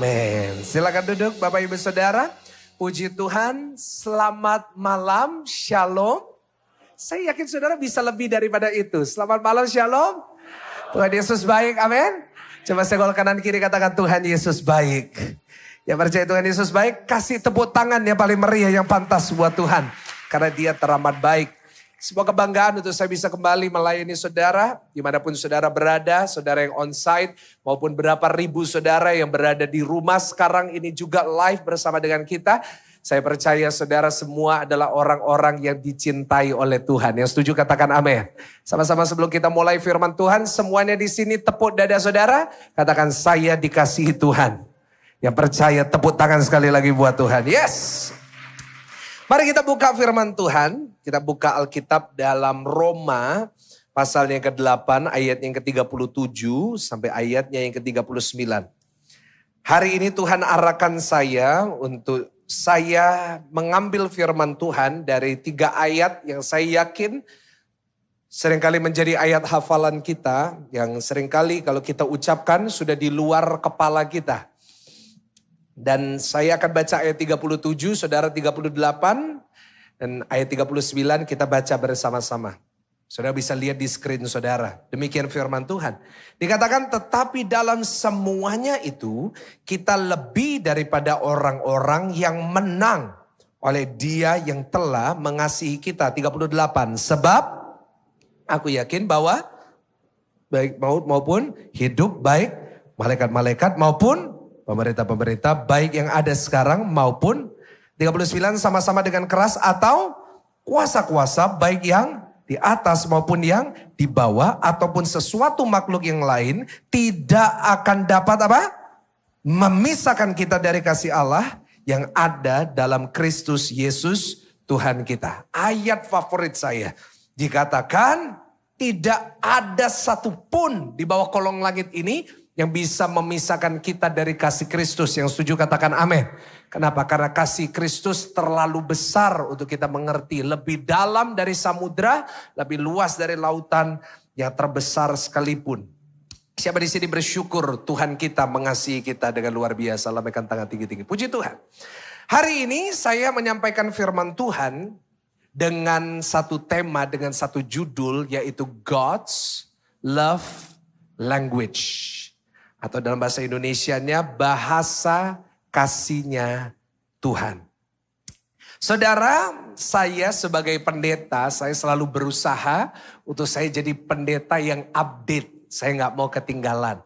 Amin. Silakan duduk Bapak Ibu Saudara. Puji Tuhan, selamat malam, shalom. Saya yakin saudara bisa lebih daripada itu. Selamat malam, shalom. Tuhan Yesus baik, amin. Coba senggol kanan kiri katakan Tuhan Yesus baik. Yang percaya Tuhan Yesus baik, kasih tepuk tangan yang paling meriah yang pantas buat Tuhan. Karena dia teramat baik. Sebuah kebanggaan untuk saya bisa kembali melayani saudara. Dimanapun saudara berada, saudara yang onsite maupun berapa ribu saudara yang berada di rumah sekarang ini juga live bersama dengan kita. Saya percaya saudara semua adalah orang-orang yang dicintai oleh Tuhan. Yang setuju katakan amin. Sama-sama sebelum kita mulai firman Tuhan, semuanya di sini tepuk dada saudara. Katakan saya dikasihi Tuhan. Yang percaya tepuk tangan sekali lagi buat Tuhan. Yes. Mari kita buka firman Tuhan. Kita buka Alkitab dalam Roma pasalnya yang ke-8 ayatnya yang ke-37 sampai ayatnya yang ke-39. Hari ini Tuhan arahkan saya untuk saya mengambil firman Tuhan dari 3 ayat yang saya yakin seringkali menjadi ayat hafalan kita. Yang seringkali kalau kita ucapkan sudah di luar kepala kita. Dan saya akan baca ayat 37, saudara 38. Dan ayat 39 kita baca bersama-sama. Saudara bisa lihat di screen saudara. Demikian firman Tuhan. Dikatakan tetapi dalam semuanya itu kita lebih daripada orang-orang yang menang oleh Dia yang telah mengasihi kita. 38. Sebab aku yakin bahwa baik maut maupun hidup, baik malaikat-malaikat maupun pemerintah-pemerintah, baik yang ada sekarang maupun 39 sama-sama dengan keras atau kuasa-kuasa baik yang di atas maupun yang di bawah ataupun sesuatu makhluk yang lain tidak akan dapat apa? Memisahkan kita dari kasih Allah yang ada dalam Kristus Yesus Tuhan kita. Ayat favorit saya. Dikatakan tidak ada satupun di bawah kolong langit ini yang bisa memisahkan kita dari kasih Kristus. Yang setuju katakan amin. Kenapa? Karena kasih Kristus terlalu besar untuk kita mengerti. Lebih dalam dari samudra, lebih luas dari lautan yang terbesar sekalipun. Siapa di sini bersyukur Tuhan kita mengasihi kita dengan luar biasa. Lambaikan tangan tinggi-tinggi. Puji Tuhan. Hari ini saya menyampaikan firman Tuhan dengan satu tema, dengan satu judul, yaitu God's Love Language. Atau dalam bahasa Indonesianya, bahasa kasihnya Tuhan. Saudara, saya sebagai pendeta, saya selalu berusaha untuk saya jadi pendeta yang update. Saya gak mau ketinggalan.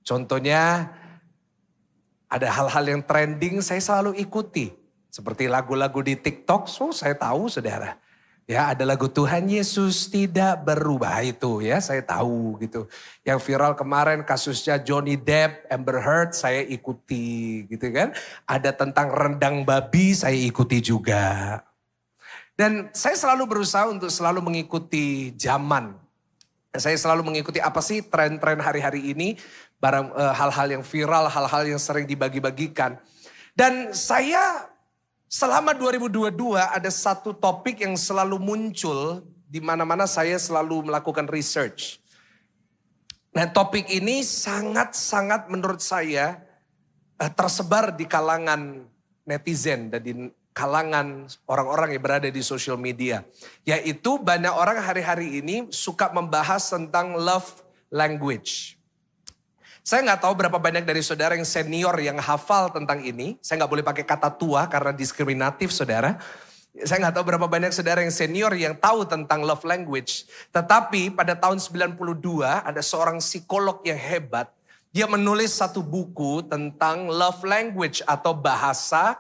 Contohnya, ada hal-hal yang trending saya selalu ikuti. Seperti lagu-lagu di TikTok, saya tahu saudara. Ya, ada lagu Tuhan Yesus tidak berubah itu ya, saya tahu gitu. Yang viral kemarin kasusnya Johnny Depp, Amber Heard, saya ikuti gitu kan. Ada tentang rendang babi, saya ikuti juga. Dan saya selalu berusaha untuk selalu mengikuti zaman. Saya selalu mengikuti apa sih tren-tren hari-hari ini, barang hal-hal yang viral, hal-hal yang sering dibagi-bagikan. Dan saya selama 2022 ada satu topik yang selalu muncul di mana-mana saya selalu melakukan research. Nah, topik ini sangat-sangat menurut saya tersebar di kalangan netizen dan di kalangan orang-orang yang berada di social media. Yaitu banyak orang hari-hari ini suka membahas tentang love language. Saya nggak tahu berapa banyak dari saudara yang senior yang hafal tentang ini. Saya nggak boleh pakai kata tua karena diskriminatif saudara. Saya nggak tahu berapa banyak saudara yang senior yang tahu tentang love language. Tetapi pada tahun 92 ada seorang psikolog yang hebat. Dia menulis satu buku tentang love language atau bahasa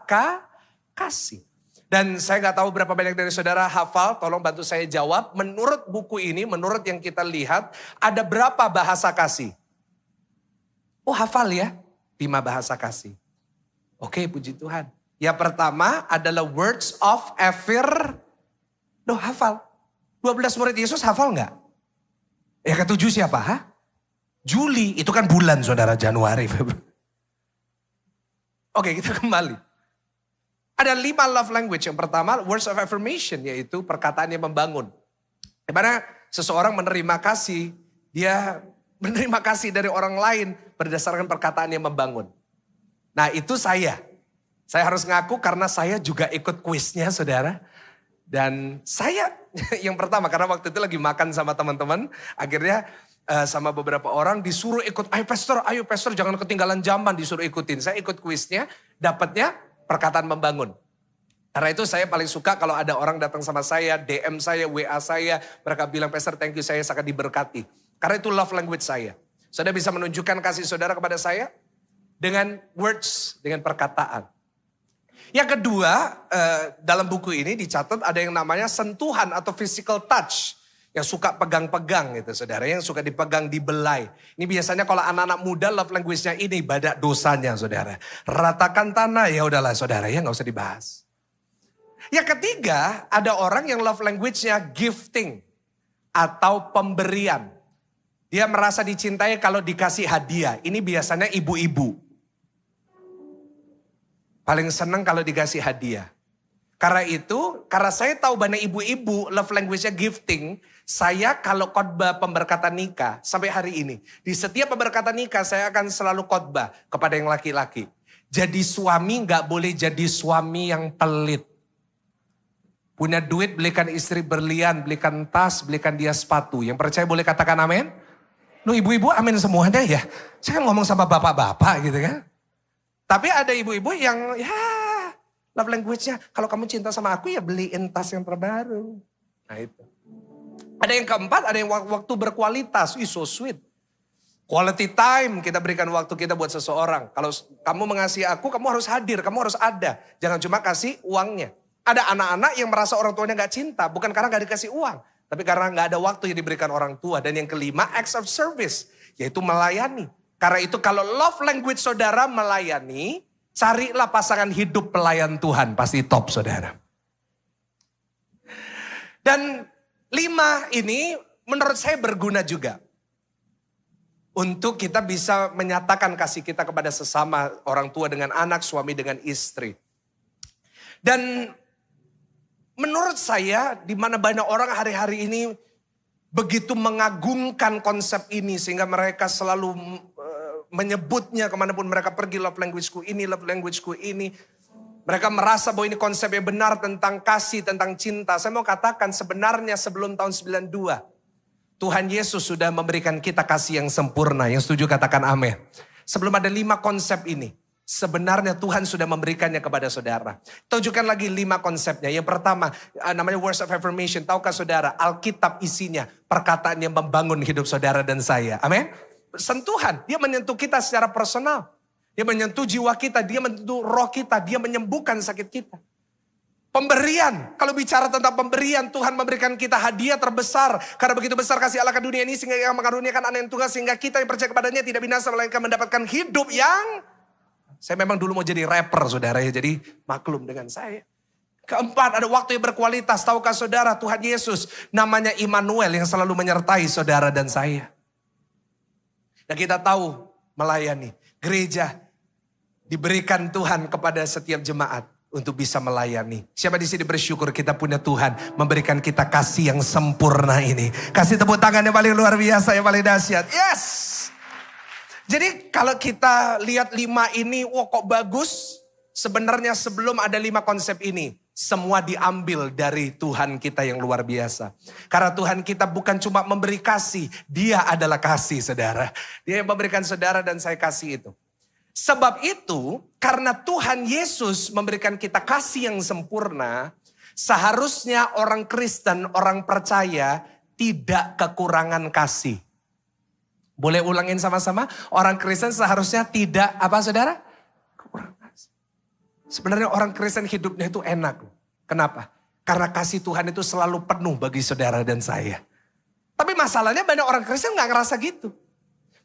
kasih. Dan saya nggak tahu berapa banyak dari saudara hafal, tolong bantu saya jawab. Menurut buku ini, menurut yang kita lihat, ada berapa bahasa kasih? Oh hafal ya, 5 bahasa kasih. Oke, puji Tuhan. Yang pertama adalah words of hafal. 12 murid Yesus hafal nggak? Yang ke-7 siapa? Juli, itu kan bulan saudara, Januari. Oke, kita kembali. Ada 5 love language. Yang pertama words of affirmation, yaitu perkataan yang membangun. Dimana seseorang menerima kasih, dia menerima kasih dari orang lain berdasarkan perkataan yang membangun. Nah itu saya. Saya harus ngaku karena saya juga ikut kuisnya saudara. Dan saya yang pertama karena waktu itu lagi makan sama teman-teman. Akhirnya sama beberapa orang disuruh ikut. Ayo pastor jangan ketinggalan zaman disuruh ikutin. Saya ikut kuisnya, dapatnya perkataan membangun. Karena itu saya paling suka kalau ada orang datang sama saya, DM saya, WA saya. Mereka bilang, pastor thank you saya sangat diberkati. Karena itu love language saya. Saudara bisa menunjukkan kasih saudara kepada saya dengan words, dengan perkataan. Yang kedua, dalam buku ini dicatat ada yang namanya sentuhan atau physical touch. Yang suka pegang-pegang gitu saudara, yang suka dipegang, dibelai. Ini biasanya kalau anak-anak muda love language-nya ini badak dosanya saudara. Ratakan tanah, ya udahlah saudara ya gak usah dibahas. Yang ketiga, ada orang yang love language-nya gifting atau pemberian. Dia merasa dicintai kalau dikasih hadiah. Ini biasanya ibu-ibu. Paling senang kalau dikasih hadiah. Karena saya tahu banyak ibu-ibu love language-nya gifting. Saya kalau khotbah pemberkatan nikah sampai hari ini. Di setiap pemberkatan nikah saya akan selalu khotbah kepada yang laki-laki. Jadi suami gak boleh jadi suami yang pelit. Punya duit belikan istri berlian, belikan tas, belikan dia sepatu. Yang percaya boleh katakan amin? Lu ibu-ibu amin semuanya ya. Saya kan ngomong sama bapak-bapak gitu kan. Tapi ada ibu-ibu yang ya love language-nya. Kalau kamu cinta sama aku ya beliin tas yang terbaru. Nah itu. Ada yang keempat, ada yang waktu berkualitas. So sweet. Quality time kita berikan waktu kita buat seseorang. Kalau kamu mengasihi aku, kamu harus hadir, kamu harus ada. Jangan cuma kasih uangnya. Ada anak-anak yang merasa orang tuanya gak cinta. Bukan karena gak dikasih uang. Tapi karena gak ada waktu yang diberikan orang tua. Dan yang kelima, acts of service. Yaitu melayani. Karena itu kalau love language saudara melayani. Carilah pasangan hidup pelayan Tuhan. Pasti top saudara. Dan 5 ini menurut saya berguna juga. Untuk kita bisa menyatakan kasih kita kepada sesama. Orang tua dengan anak, suami dengan istri. Dan menurut saya, di mana banyak orang hari-hari ini begitu mengagungkan konsep ini sehingga mereka selalu menyebutnya kemanapun mereka pergi, love language-ku ini, love language-ku ini. Mereka merasa bahwa ini konsepnya benar tentang kasih, tentang cinta. Saya mau katakan sebenarnya sebelum tahun 92, Tuhan Yesus sudah memberikan kita kasih yang sempurna. Yang setuju katakan amin. Sebelum ada 5 konsep ini. Sebenarnya Tuhan sudah memberikannya kepada saudara. Tunjukkan lagi 5 konsepnya. Yang pertama namanya words of affirmation. Tahukah saudara Alkitab isinya perkataan yang membangun hidup saudara dan saya. Amin. Sentuhan. Dia menyentuh kita secara personal. Dia menyentuh jiwa kita. Dia menyentuh roh kita. Dia menyembuhkan sakit kita. Pemberian. Kalau bicara tentang pemberian, Tuhan memberikan kita hadiah terbesar. Karena begitu besar kasih Allah ke dunia ini sehingga yang mengaruniakan anak yang tunggal. Sehingga kita yang percaya kepadanya tidak binasa melainkan mendapatkan hidup yang... Saya memang dulu mau jadi rapper saudara ya, jadi maklum dengan saya. Keempat, ada waktu yang berkualitas. Tahukah saudara Tuhan Yesus namanya Immanuel yang selalu menyertai saudara dan saya. Dan kita tahu melayani. Gereja diberikan Tuhan kepada setiap jemaat untuk bisa melayani. Siapa di sini bersyukur kita punya Tuhan memberikan kita kasih yang sempurna ini. Kasih tepuk tangan yang paling luar biasa, yang paling dahsyat. Yes! Jadi kalau kita lihat 5 ini, wah kok bagus. Sebenarnya sebelum ada 5 konsep ini, semua diambil dari Tuhan kita yang luar biasa. Karena Tuhan kita bukan cuma memberi kasih, Dia adalah kasih saudara. Dia yang memberikan saudara dan saya kasih itu. Sebab itu, karena Tuhan Yesus memberikan kita kasih yang sempurna, seharusnya orang Kristen, orang percaya tidak kekurangan kasih. Boleh ulangin sama-sama? Orang Kristen seharusnya tidak, apa saudara? Kekurangan kasih. Sebenarnya orang Kristen hidupnya itu enak. Kenapa? Karena kasih Tuhan itu selalu penuh bagi saudara dan saya. Tapi masalahnya banyak orang Kristen gak ngerasa gitu.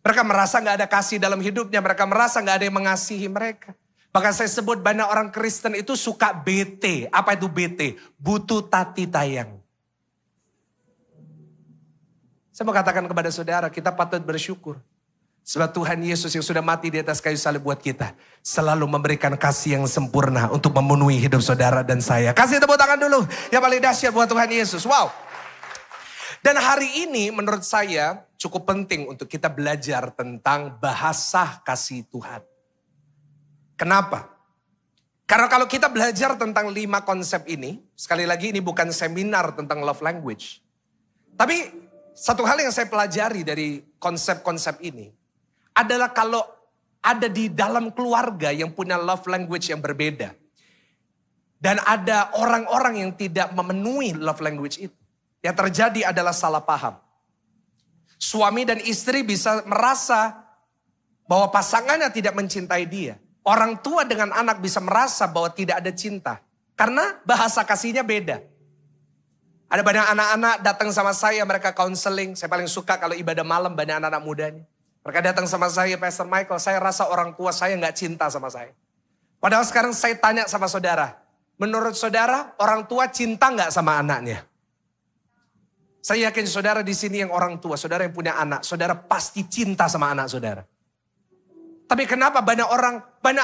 Mereka merasa gak ada kasih dalam hidupnya. Mereka merasa gak ada yang mengasihi mereka. Bahkan saya sebut banyak orang Kristen itu suka BT. Apa itu BT? Butuh tati tayang. Saya mau katakan kepada saudara, kita patut bersyukur. Sebab Tuhan Yesus yang sudah mati di atas kayu salib buat kita. Selalu memberikan kasih yang sempurna untuk memenuhi hidup saudara dan saya. Kasih tepuk tangan dulu. Yang paling dahsyat buat Tuhan Yesus. Wow. Dan hari ini menurut saya cukup penting untuk kita belajar tentang bahasa kasih Tuhan. Kenapa? Karena kalau kita belajar tentang 5 konsep ini, sekali lagi ini bukan seminar tentang love language. Tapi satu hal yang saya pelajari dari konsep-konsep ini adalah kalau ada di dalam keluarga yang punya love language yang berbeda. Dan ada orang-orang yang tidak memenuhi love language itu. Yang terjadi adalah salah paham. Suami dan istri bisa merasa bahwa pasangannya tidak mencintai dia. Orang tua dengan anak bisa merasa bahwa tidak ada cinta. Karena bahasa kasihnya beda. Ada banyak anak-anak datang sama saya, mereka counseling. Saya paling suka kalau ibadah malam banyak anak-anak mudanya. Mereka datang sama saya, Pastor Michael, saya rasa orang tua saya gak cinta sama saya. Padahal sekarang saya tanya sama saudara. Menurut saudara, orang tua cinta gak sama anaknya? Saya yakin saudara di sini yang orang tua, saudara yang punya anak, saudara pasti cinta sama anak saudara. Tapi kenapa banyak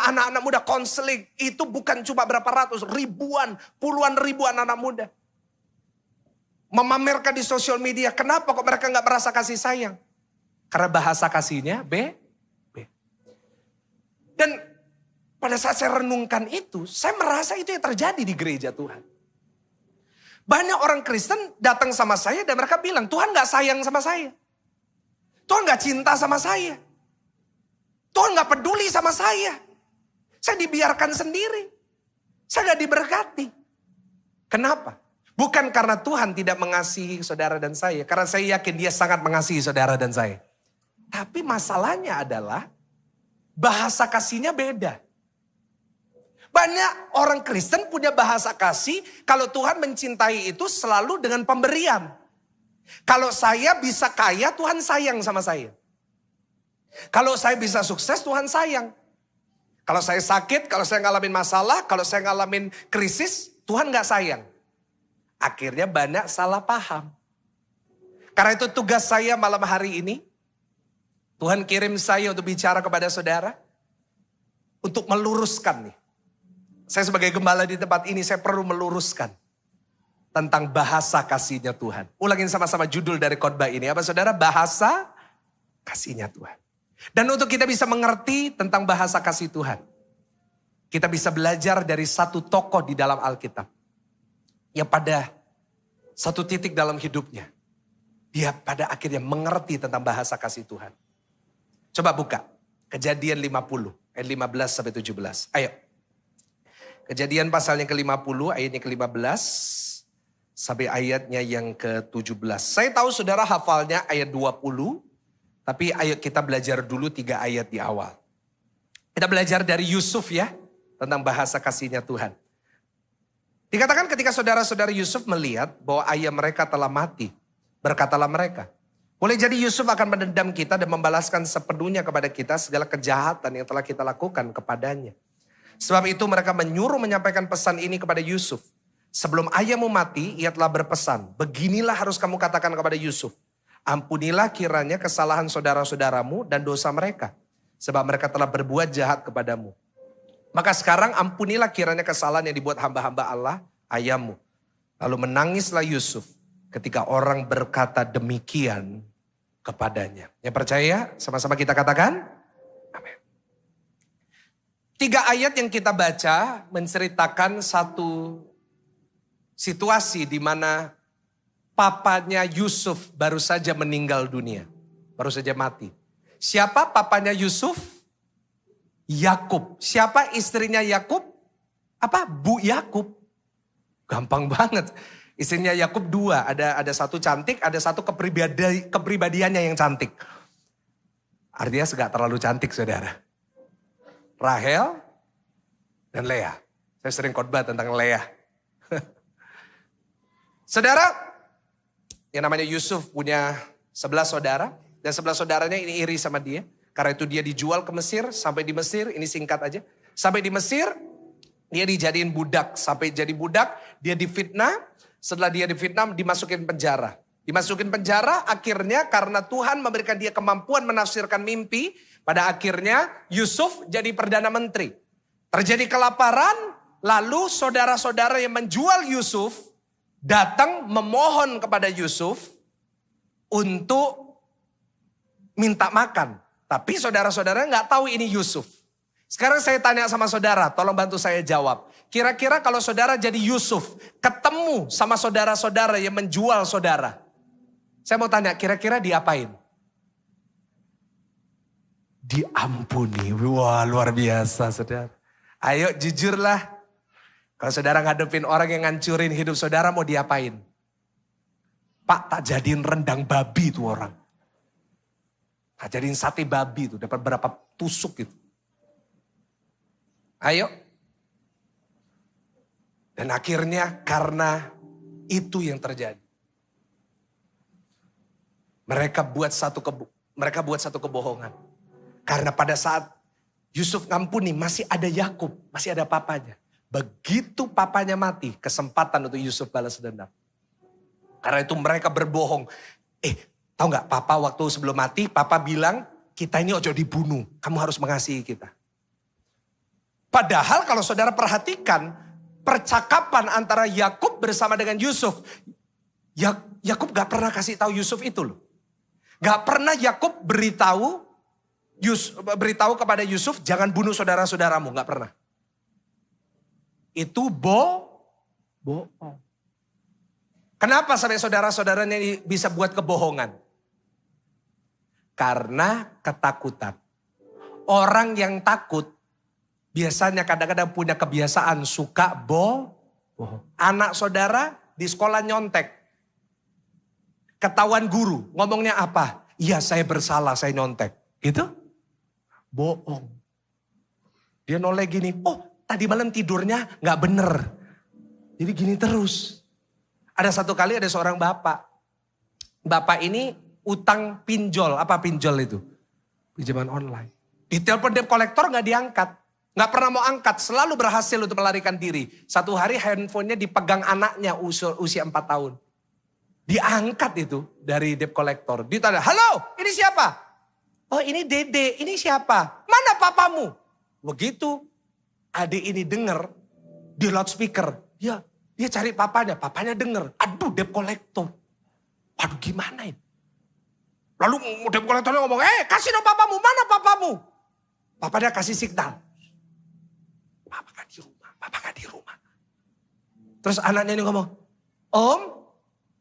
anak-anak muda konseling, itu bukan cuma berapa ratus, ribuan, puluhan ribu anak-anak muda. Memamerkan di sosial media, kenapa kok mereka gak merasa kasih sayang? Karena bahasa kasihnya B. Dan pada saat saya renungkan itu, saya merasa itu yang terjadi di gereja Tuhan. Banyak orang Kristen datang sama saya dan mereka bilang, Tuhan gak sayang sama saya. Tuhan gak cinta sama saya. Tuhan gak peduli sama saya. Saya dibiarkan sendiri. Saya gak diberkati. Kenapa? Bukan karena Tuhan tidak mengasihi saudara dan saya. Karena saya yakin dia sangat mengasihi saudara dan saya. Tapi masalahnya adalah bahasa kasihnya beda. Banyak orang Kristen punya bahasa kasih, kalau Tuhan mencintai itu selalu dengan pemberian. Kalau saya bisa kaya, Tuhan sayang sama saya. Kalau saya bisa sukses, Tuhan sayang. Kalau saya sakit, kalau saya ngalamin masalah, kalau saya ngalamin krisis, Tuhan gak sayang. Akhirnya banyak salah paham. Karena itu tugas saya malam hari ini, Tuhan kirim saya untuk bicara kepada saudara, untuk meluruskan nih. Saya sebagai gembala di tempat ini, saya perlu meluruskan tentang bahasa kasihnya Tuhan. Ulangin sama-sama judul dari khotbah ini. Apa saudara? Bahasa kasihnya Tuhan. Dan untuk kita bisa mengerti tentang bahasa kasih Tuhan, kita bisa belajar dari satu tokoh di dalam Alkitab. Yang pada satu titik dalam hidupnya, dia pada akhirnya mengerti tentang bahasa kasih Tuhan. Coba buka Kejadian 50, ayat 15 sampai 17. Ayo. Kejadian pasalnya ke-50, ayatnya ke-15 sampai ayatnya yang ke-17. Saya tahu saudara hafalnya ayat 20, tapi ayo kita belajar dulu 3 ayat di awal. Kita belajar dari Yusuf ya, tentang bahasa kasihnya Tuhan. Dikatakan ketika saudara-saudara Yusuf melihat bahwa ayah mereka telah mati, berkatalah mereka, boleh jadi Yusuf akan mendendam kita dan membalaskan sepenuhnya kepada kita segala kejahatan yang telah kita lakukan kepadanya. Sebab itu mereka menyuruh menyampaikan pesan ini kepada Yusuf. Sebelum ayahmu mati, ia telah berpesan. Beginilah harus kamu katakan kepada Yusuf. Ampunilah kiranya kesalahan saudara-saudaramu dan dosa mereka. Sebab mereka telah berbuat jahat kepadamu. Maka sekarang ampunilah kiranya kesalahan yang dibuat hamba-hamba Allah, ayahmu. Lalu menangislah Yusuf ketika orang berkata demikian kepadanya. Yang percaya, sama-sama kita katakan. 3 ayat yang kita baca menceritakan satu situasi di mana papanya Yusuf baru saja meninggal dunia. Baru saja mati. Siapa papanya Yusuf? Yakub. Siapa istrinya Yakub? Apa? Bu Yakub. Gampang banget. Istrinya Yakub 2. Ada satu cantik, ada satu kepribadiannya yang cantik. Artinya gak terlalu cantik saudara. Rahel dan Leah. Saya sering khotbah tentang Leah. Saudara, yang namanya Yusuf punya 11 saudara. Dan 11 saudaranya ini iri sama dia. Karena itu dia dijual ke Mesir. Sampai di Mesir, ini singkat aja. Sampai di Mesir, dia dijadiin budak. Sampai jadi budak, dia difitnah. Setelah dia difitnah, dimasukin penjara. Dimasukin penjara, akhirnya karena Tuhan memberikan dia kemampuan menafsirkan mimpi. Pada akhirnya Yusuf jadi Perdana Menteri. Terjadi kelaparan, lalu saudara-saudara yang menjual Yusuf datang memohon kepada Yusuf untuk minta makan. Tapi saudara-saudara nggak tahu ini Yusuf. Sekarang saya tanya sama saudara, tolong bantu saya jawab. Kira-kira kalau saudara jadi Yusuf, ketemu sama saudara-saudara yang menjual saudara. Saya mau tanya, kira-kira diapain? Diampuni. Wah, luar biasa saudara. Ayo jujurlah. Kalau saudara ngadepin orang yang ngancurin hidup saudara, mau diapain? Pak, tak jadiin rendang babi tuh orang. Tak jadiin sate babi tuh, dapat berapa tusuk gitu. Ayo. Dan akhirnya karena itu yang terjadi. Mereka buat satu kebohongan. Karena pada saat Yusuf ngampuni masih ada Yakub, masih ada papanya. Begitu papanya mati, kesempatan untuk Yusuf balas dendam. Karena itu mereka berbohong. Tahu nggak, papa waktu sebelum mati, papa bilang kita ini ojo dibunuh, kamu harus mengasihi kita. Padahal kalau saudara perhatikan percakapan antara Yakub bersama dengan Yusuf. Yakub gak pernah kasih tahu Yusuf itu loh. Gak pernah Yakub beritahu kepada Yusuf jangan bunuh saudara-saudaramu. Gak pernah. Itu bohong. Kenapa sampai saudara-saudaranya bisa buat kebohongan? Karena ketakutan. Orang yang takut biasanya kadang-kadang punya kebiasaan suka bohong. Anak saudara di sekolah nyontek. Ketahuan guru, ngomongnya apa? Iya, saya bersalah, saya nyontek. Gitu? Bohong. Dia noleh gini, tadi malam tidurnya gak bener. Jadi gini terus. Ada satu kali ada seorang bapak. Bapak ini utang pinjol. Apa pinjol itu? Pinjaman online. Ditelepon debt collector gak diangkat. Gak pernah mau angkat, selalu berhasil untuk melarikan diri. Satu hari handphonenya dipegang anaknya usia 4 tahun. Diangkat itu dari debt collector. Ditanya, halo ini siapa? Oh ini Dede, ini siapa? Mana papamu? Begitu adik ini dengar di loudspeaker. Ya, dia cari papanya dengar. Aduh debt collector. Waduh gimana ini? Lalu debt collectornya ngomong, kasih dong papamu, mana papamu? Papanya kasih signal. Papa gak di rumah. Terus anaknya ini ngomong, Om,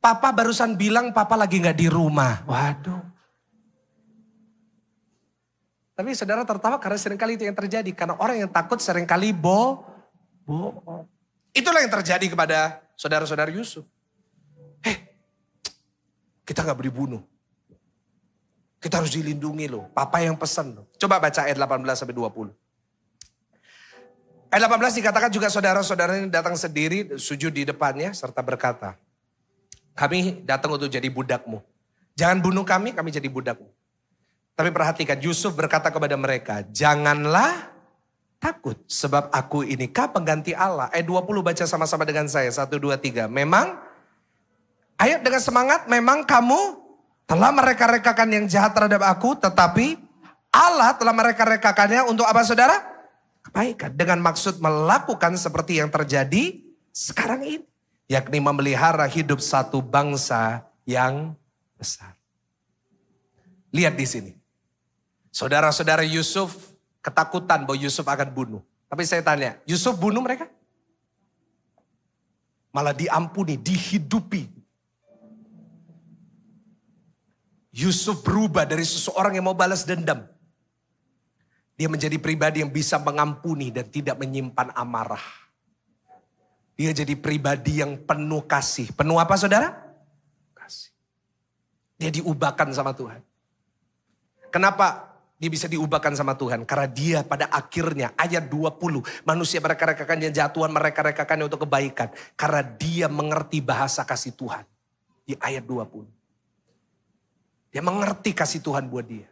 Papa barusan bilang Papa lagi gak di rumah. Waduh. Tapi saudara tertawa karena seringkali itu yang terjadi. Karena orang yang takut seringkali bohong. Itulah yang terjadi kepada saudara-saudara Yusuf. Kita gak boleh bunuh. Kita harus dilindungi loh. Papa yang pesan loh. Coba baca ayat 18-20. Ayat 18 dikatakan juga saudara-saudara ini datang sendiri, sujud di depannya serta berkata, kami datang untuk jadi budakmu. Jangan bunuh kami jadi budakmu. Tapi perhatikan, Yusuf berkata kepada mereka, janganlah takut sebab aku ini pengganti Allah. Ayat 20 baca sama-sama dengan saya, 1, 2, 3. Memang, ayat dengan semangat, memang kamu telah mereka-rekakan yang jahat terhadap aku, tetapi Allah telah mereka-rekakannya untuk apa saudara? Kebaikan, dengan maksud melakukan seperti yang terjadi sekarang ini. Yakni memelihara hidup satu bangsa yang besar. Lihat di sini. Saudara-saudara Yusuf ketakutan bahwa Yusuf akan bunuh. Tapi saya tanya, Yusuf bunuh mereka? Malah diampuni, dihidupi. Yusuf berubah dari seseorang yang mau balas dendam. Dia menjadi pribadi yang bisa mengampuni dan tidak menyimpan amarah. Dia jadi pribadi yang penuh kasih. Penuh apa saudara? Kasih. Dia diubahkan sama Tuhan. Kenapa dia bisa diubahkan sama Tuhan? Karena dia pada akhirnya ayat 20. Manusia mereka-rekakannya jatuhan, mereka-rekakannya untuk kebaikan. Karena dia mengerti bahasa kasih Tuhan. Di ayat 20. Dia mengerti kasih Tuhan buat dia.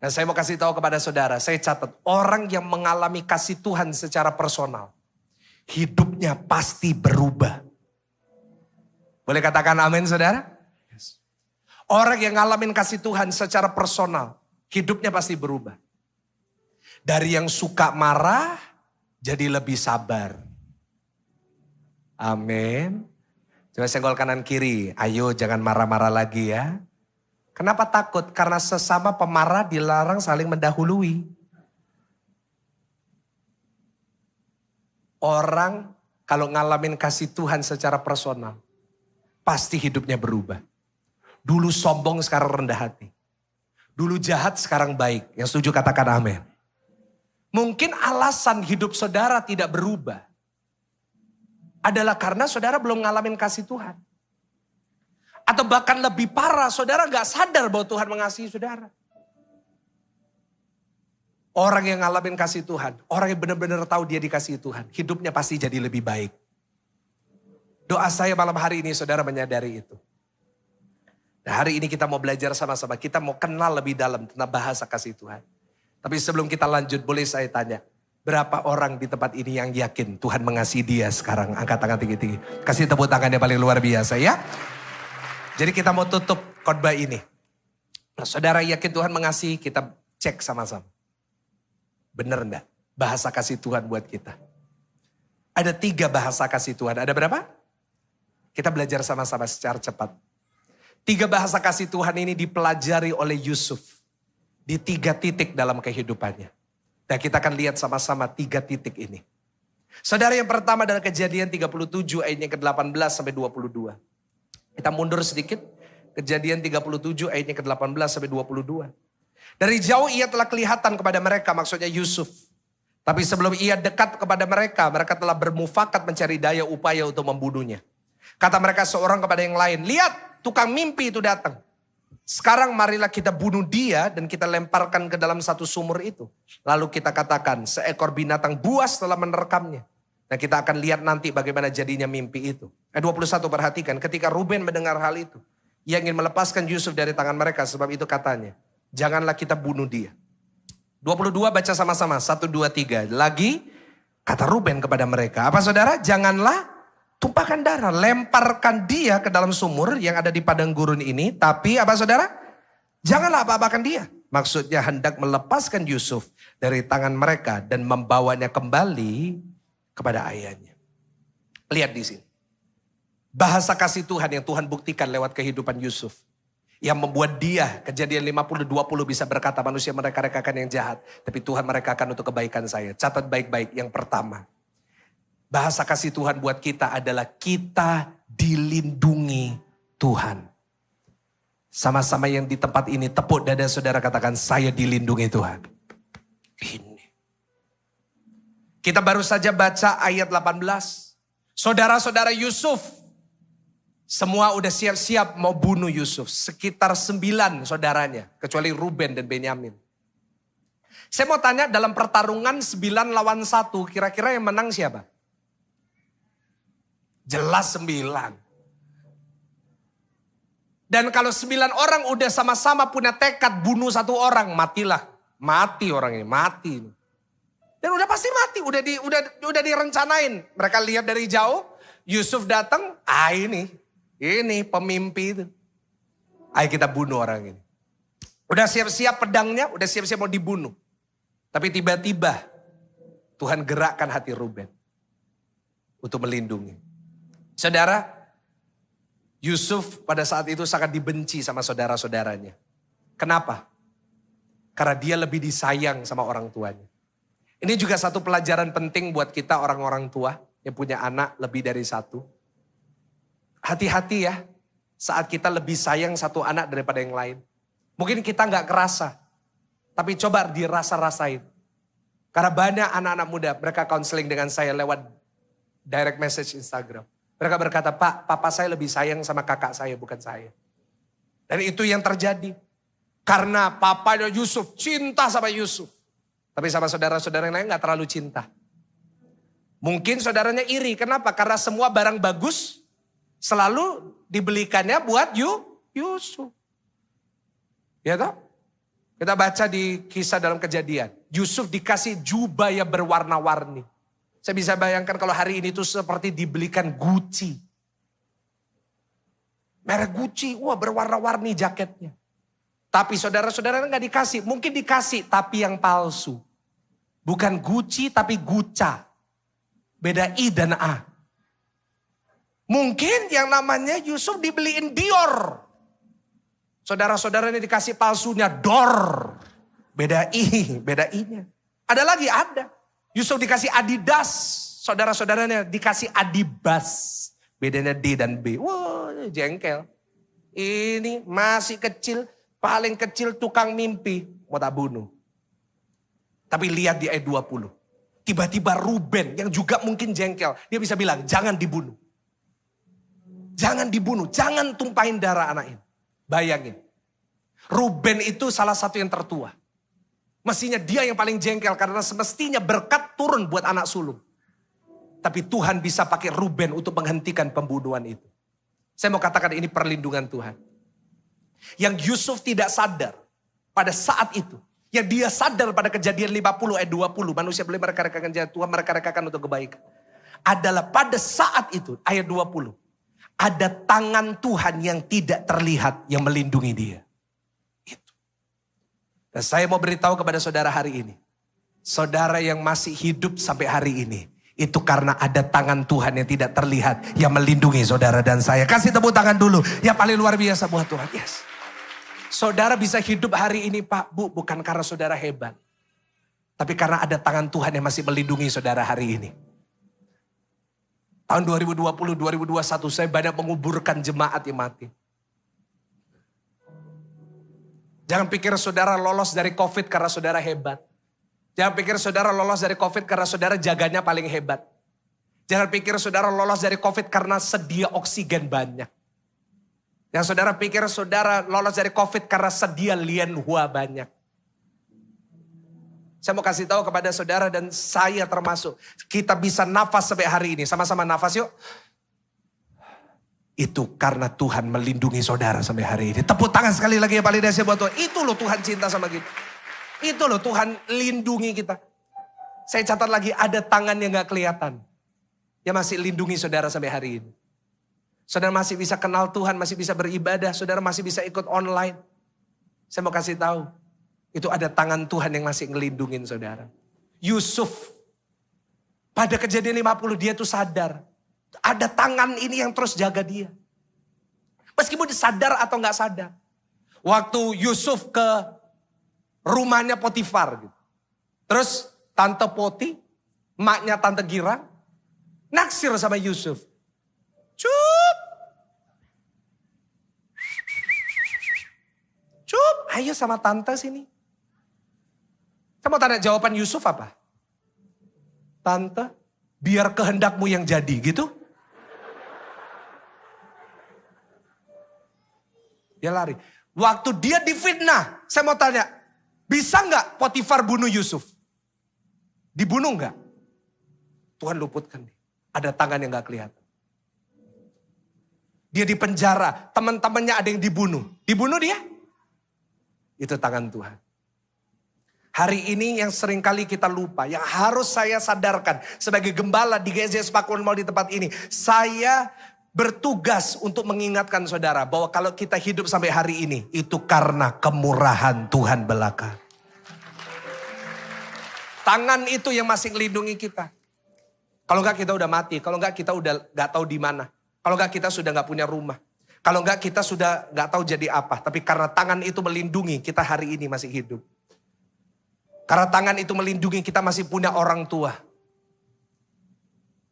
Dan saya mau kasih tahu kepada saudara, saya catat orang yang mengalami kasih Tuhan secara personal, hidupnya pasti berubah. Boleh katakan amin saudara? Yes. Orang yang ngalamin kasih Tuhan secara personal, hidupnya pasti berubah. Dari yang suka marah, jadi lebih sabar. Amin. Coba senggol kanan kiri, ayo jangan marah-marah lagi ya. Kenapa takut? Karena sesama pemarah dilarang saling mendahului. Orang kalau ngalamin kasih Tuhan secara personal, pasti hidupnya berubah. Dulu sombong, sekarang rendah hati. Dulu jahat, sekarang baik. Yang setuju katakan amin. Mungkin alasan hidup saudara tidak berubah adalah karena saudara belum ngalamin kasih Tuhan. Atau bahkan lebih parah, saudara gak sadar bahwa Tuhan mengasihi saudara. Orang yang ngalamin kasih Tuhan, orang yang benar-benar tahu dia dikasihi Tuhan, hidupnya pasti jadi lebih baik. Doa saya malam hari ini saudara menyadari itu. Nah, hari ini kita mau belajar sama-sama, kita mau kenal lebih dalam tentang bahasa kasih Tuhan. Tapi sebelum kita lanjut, boleh saya tanya, berapa orang di tempat ini yang yakin Tuhan mengasihi dia sekarang? Angkat tangan tinggi-tinggi. Kasih tepuk tangan yang paling luar biasa ya. Jadi kita mau tutup khotbah ini. Nah, saudara yakin Tuhan mengasihi, kita cek sama-sama. Benar enggak bahasa kasih Tuhan buat kita? Ada 3 bahasa kasih Tuhan. Ada berapa? Kita belajar sama-sama secara cepat. 3 bahasa kasih Tuhan ini dipelajari oleh Yusuf. Di 3 titik dalam kehidupannya. Dan kita akan lihat sama-sama 3 titik ini. Saudara, yang pertama adalah Kejadian 37 ayatnya ke-18 sampai 22. Kita mundur sedikit. Kejadian 37 ayatnya ke-18 sampai 22. Dari jauh ia telah kelihatan kepada mereka, maksudnya Yusuf. Tapi sebelum ia dekat kepada mereka, mereka telah bermufakat mencari daya upaya untuk membunuhnya. Kata mereka seorang kepada yang lain, lihat tukang mimpi itu datang. Sekarang marilah kita bunuh dia dan kita lemparkan ke dalam satu sumur itu. Lalu kita katakan seekor binatang buas telah menerkamnya. Nah, kita akan lihat nanti bagaimana jadinya mimpi itu. 21 perhatikan, ketika Ruben mendengar hal itu, ia ingin melepaskan Yusuf dari tangan mereka, sebab itu katanya, janganlah kita bunuh dia. 22 baca sama-sama, 1, 2, 3. Lagi kata Ruben kepada mereka, apa saudara? Janganlah tumpahkan darah, lemparkan dia ke dalam sumur yang ada di padang gurun ini. Tapi apa saudara? Janganlah apa-apakan dia. Maksudnya hendak melepaskan Yusuf dari tangan mereka dan membawanya kembali kepada ayahnya. Lihat di sini. Bahasa kasih Tuhan yang Tuhan buktikan lewat kehidupan Yusuf. Yang membuat dia, Kejadian 50-20 bisa berkata manusia mereka-rekakan yang jahat. Tapi Tuhan merekakan untuk kebaikan saya. Catat baik-baik yang pertama. Bahasa kasih Tuhan buat kita adalah kita dilindungi Tuhan. Sama-sama yang di tempat ini tepuk dada saudara katakan saya dilindungi Tuhan. Ini. Kita baru saja baca ayat 18. Saudara-saudara Yusuf. Semua udah siap-siap mau bunuh Yusuf. Sekitar 9 saudaranya. Kecuali Ruben dan Benyamin. Saya mau tanya dalam pertarungan 9 lawan 1. Kira-kira yang menang siapa? Jelas 9. Dan kalau 9 orang udah sama-sama punya tekad bunuh 1 orang. Matilah. Mati orang ini. Mati. Dan udah pasti mati. Udah direncanain. Mereka lihat dari jauh. Yusuf datang. Ini pemimpi itu. Ayo kita bunuh orang ini. Udah siap-siap pedangnya, udah siap-siap mau dibunuh. Tapi tiba-tiba Tuhan gerakkan hati Ruben untuk melindungi. Saudara, Yusuf pada saat itu sangat dibenci sama saudara-saudaranya. Kenapa? Karena dia lebih disayang sama orang tuanya. Ini juga satu pelajaran penting buat kita orang-orang tua yang punya anak lebih dari 1. Hati-hati ya, saat kita lebih sayang satu anak daripada yang lain. Mungkin kita gak kerasa, tapi coba dirasa-rasain. Karena banyak anak-anak muda, mereka counseling dengan saya lewat direct message Instagram. Mereka berkata, Pak, papa saya lebih sayang sama kakak saya, bukan saya. Dan itu yang terjadi. Karena papanya Yusuf cinta sama Yusuf. Tapi sama saudara-saudara yang lain gak terlalu cinta. Mungkin saudaranya iri, kenapa? Karena semua barang bagus selalu dibelikannya buat Yusuf. Ya toh? Kita baca di kisah dalam Kejadian. Yusuf dikasih jubah yang berwarna-warni. Saya bisa bayangkan kalau hari ini tuh seperti dibelikan Gucci. Merek Gucci, wah berwarna-warni jaketnya. Tapi saudara-saudara nggak dikasih. Mungkin dikasih tapi yang palsu. Bukan Gucci tapi Gucca. Beda I dan A. Mungkin yang namanya Yusuf dibeliin Dior. Saudara-saudara ini dikasih palsunya Dor. Beda I-nya. Ada lagi, ada. Yusuf dikasih Adidas. Saudara-saudaranya dikasih adibas. Bedanya D dan B. Wah, jengkel. Ini masih kecil, paling kecil tukang mimpi. Mau tak bunuh. Tapi lihat di ayat 20. Tiba-tiba Ruben yang juga mungkin jengkel. Dia bisa bilang, jangan dibunuh. Jangan dibunuh, jangan tumpahin darah anak ini. Bayangin. Ruben itu salah satu yang tertua. Mestinya dia yang paling jengkel karena semestinya berkat turun buat anak sulung. Tapi Tuhan bisa pakai Ruben untuk menghentikan pembunuhan itu. Saya mau katakan ini perlindungan Tuhan. Yang Yusuf tidak sadar pada saat itu. Yang dia sadar pada kejadian 50 ayat 20. Manusia boleh mereka-rekakan jahat, Tuhan mereka-rekakan untuk kebaikan. Adalah pada saat itu ayat 20. Ada tangan Tuhan yang tidak terlihat yang melindungi dia. Itu. Dan saya mau beritahu kepada saudara hari ini. Saudara yang masih hidup sampai hari ini. Itu karena ada tangan Tuhan yang tidak terlihat yang melindungi saudara dan saya. Kasih tepuk tangan dulu. Yang paling luar biasa buat Tuhan. Yes. Saudara bisa hidup hari ini Pak, Bu. Bukan karena saudara hebat. Tapi karena ada tangan Tuhan yang masih melindungi saudara hari ini. Tahun 2020, 2021 saya banyak menguburkan jemaat yang mati. Jangan pikir saudara lolos dari COVID karena saudara hebat. Jangan pikir saudara lolos dari COVID karena saudara jaganya paling hebat. Jangan pikir saudara lolos dari COVID karena sedia oksigen banyak. Yang saudara pikir saudara lolos dari COVID karena sedia lianhua banyak. Saya mau kasih tahu kepada saudara dan saya termasuk. Kita bisa nafas sampai hari ini. Sama-sama nafas yuk. Itu karena Tuhan melindungi saudara sampai hari ini. Tepuk tangan sekali lagi ya paling dahsyat buat Tuhan. Itu loh Tuhan cinta sama kita. Itu loh Tuhan lindungi kita. Saya catat lagi ada tangan yang gak kelihatan. Yang masih lindungi saudara sampai hari ini. Saudara masih bisa kenal Tuhan, masih bisa beribadah. Saudara masih bisa ikut online. Saya mau kasih tahu. Itu ada tangan Tuhan yang masih ngelindungin saudara. Yusuf. Pada kejadian 50 dia tuh sadar. Ada tangan ini yang terus jaga dia. Meskipun dia sadar atau gak sadar. Waktu Yusuf ke rumahnya Potifar gitu. Terus Tante Poti, maknya Tante Girang, naksir sama Yusuf. Cup. Cup, ayo sama Tante sini. Saya mau tanya jawaban Yusuf apa? Tante, biar kehendakmu yang jadi gitu. Dia lari. Waktu dia difitnah, saya mau tanya, bisa nggak Potifar bunuh Yusuf? Dibunuh nggak? Tuhan luputkan. Ada tangan yang nggak kelihatan. Dia di penjara, teman-temannya ada yang dibunuh. Dibunuh dia? Itu tangan Tuhan. Hari ini yang seringkali kita lupa, yang harus saya sadarkan sebagai gembala di GSJS Pakuan Mall di tempat ini. Saya bertugas untuk mengingatkan saudara bahwa kalau kita hidup sampai hari ini, itu karena kemurahan Tuhan belaka. Tangan itu yang masih melindungi kita. Kalau enggak kita udah mati, kalau enggak kita udah gak tahu di mana. Kalau enggak kita sudah gak punya rumah. Kalau enggak kita sudah gak tahu jadi apa. Tapi karena tangan itu melindungi, kita hari ini masih hidup. Karena tangan itu melindungi, kita masih punya orang tua.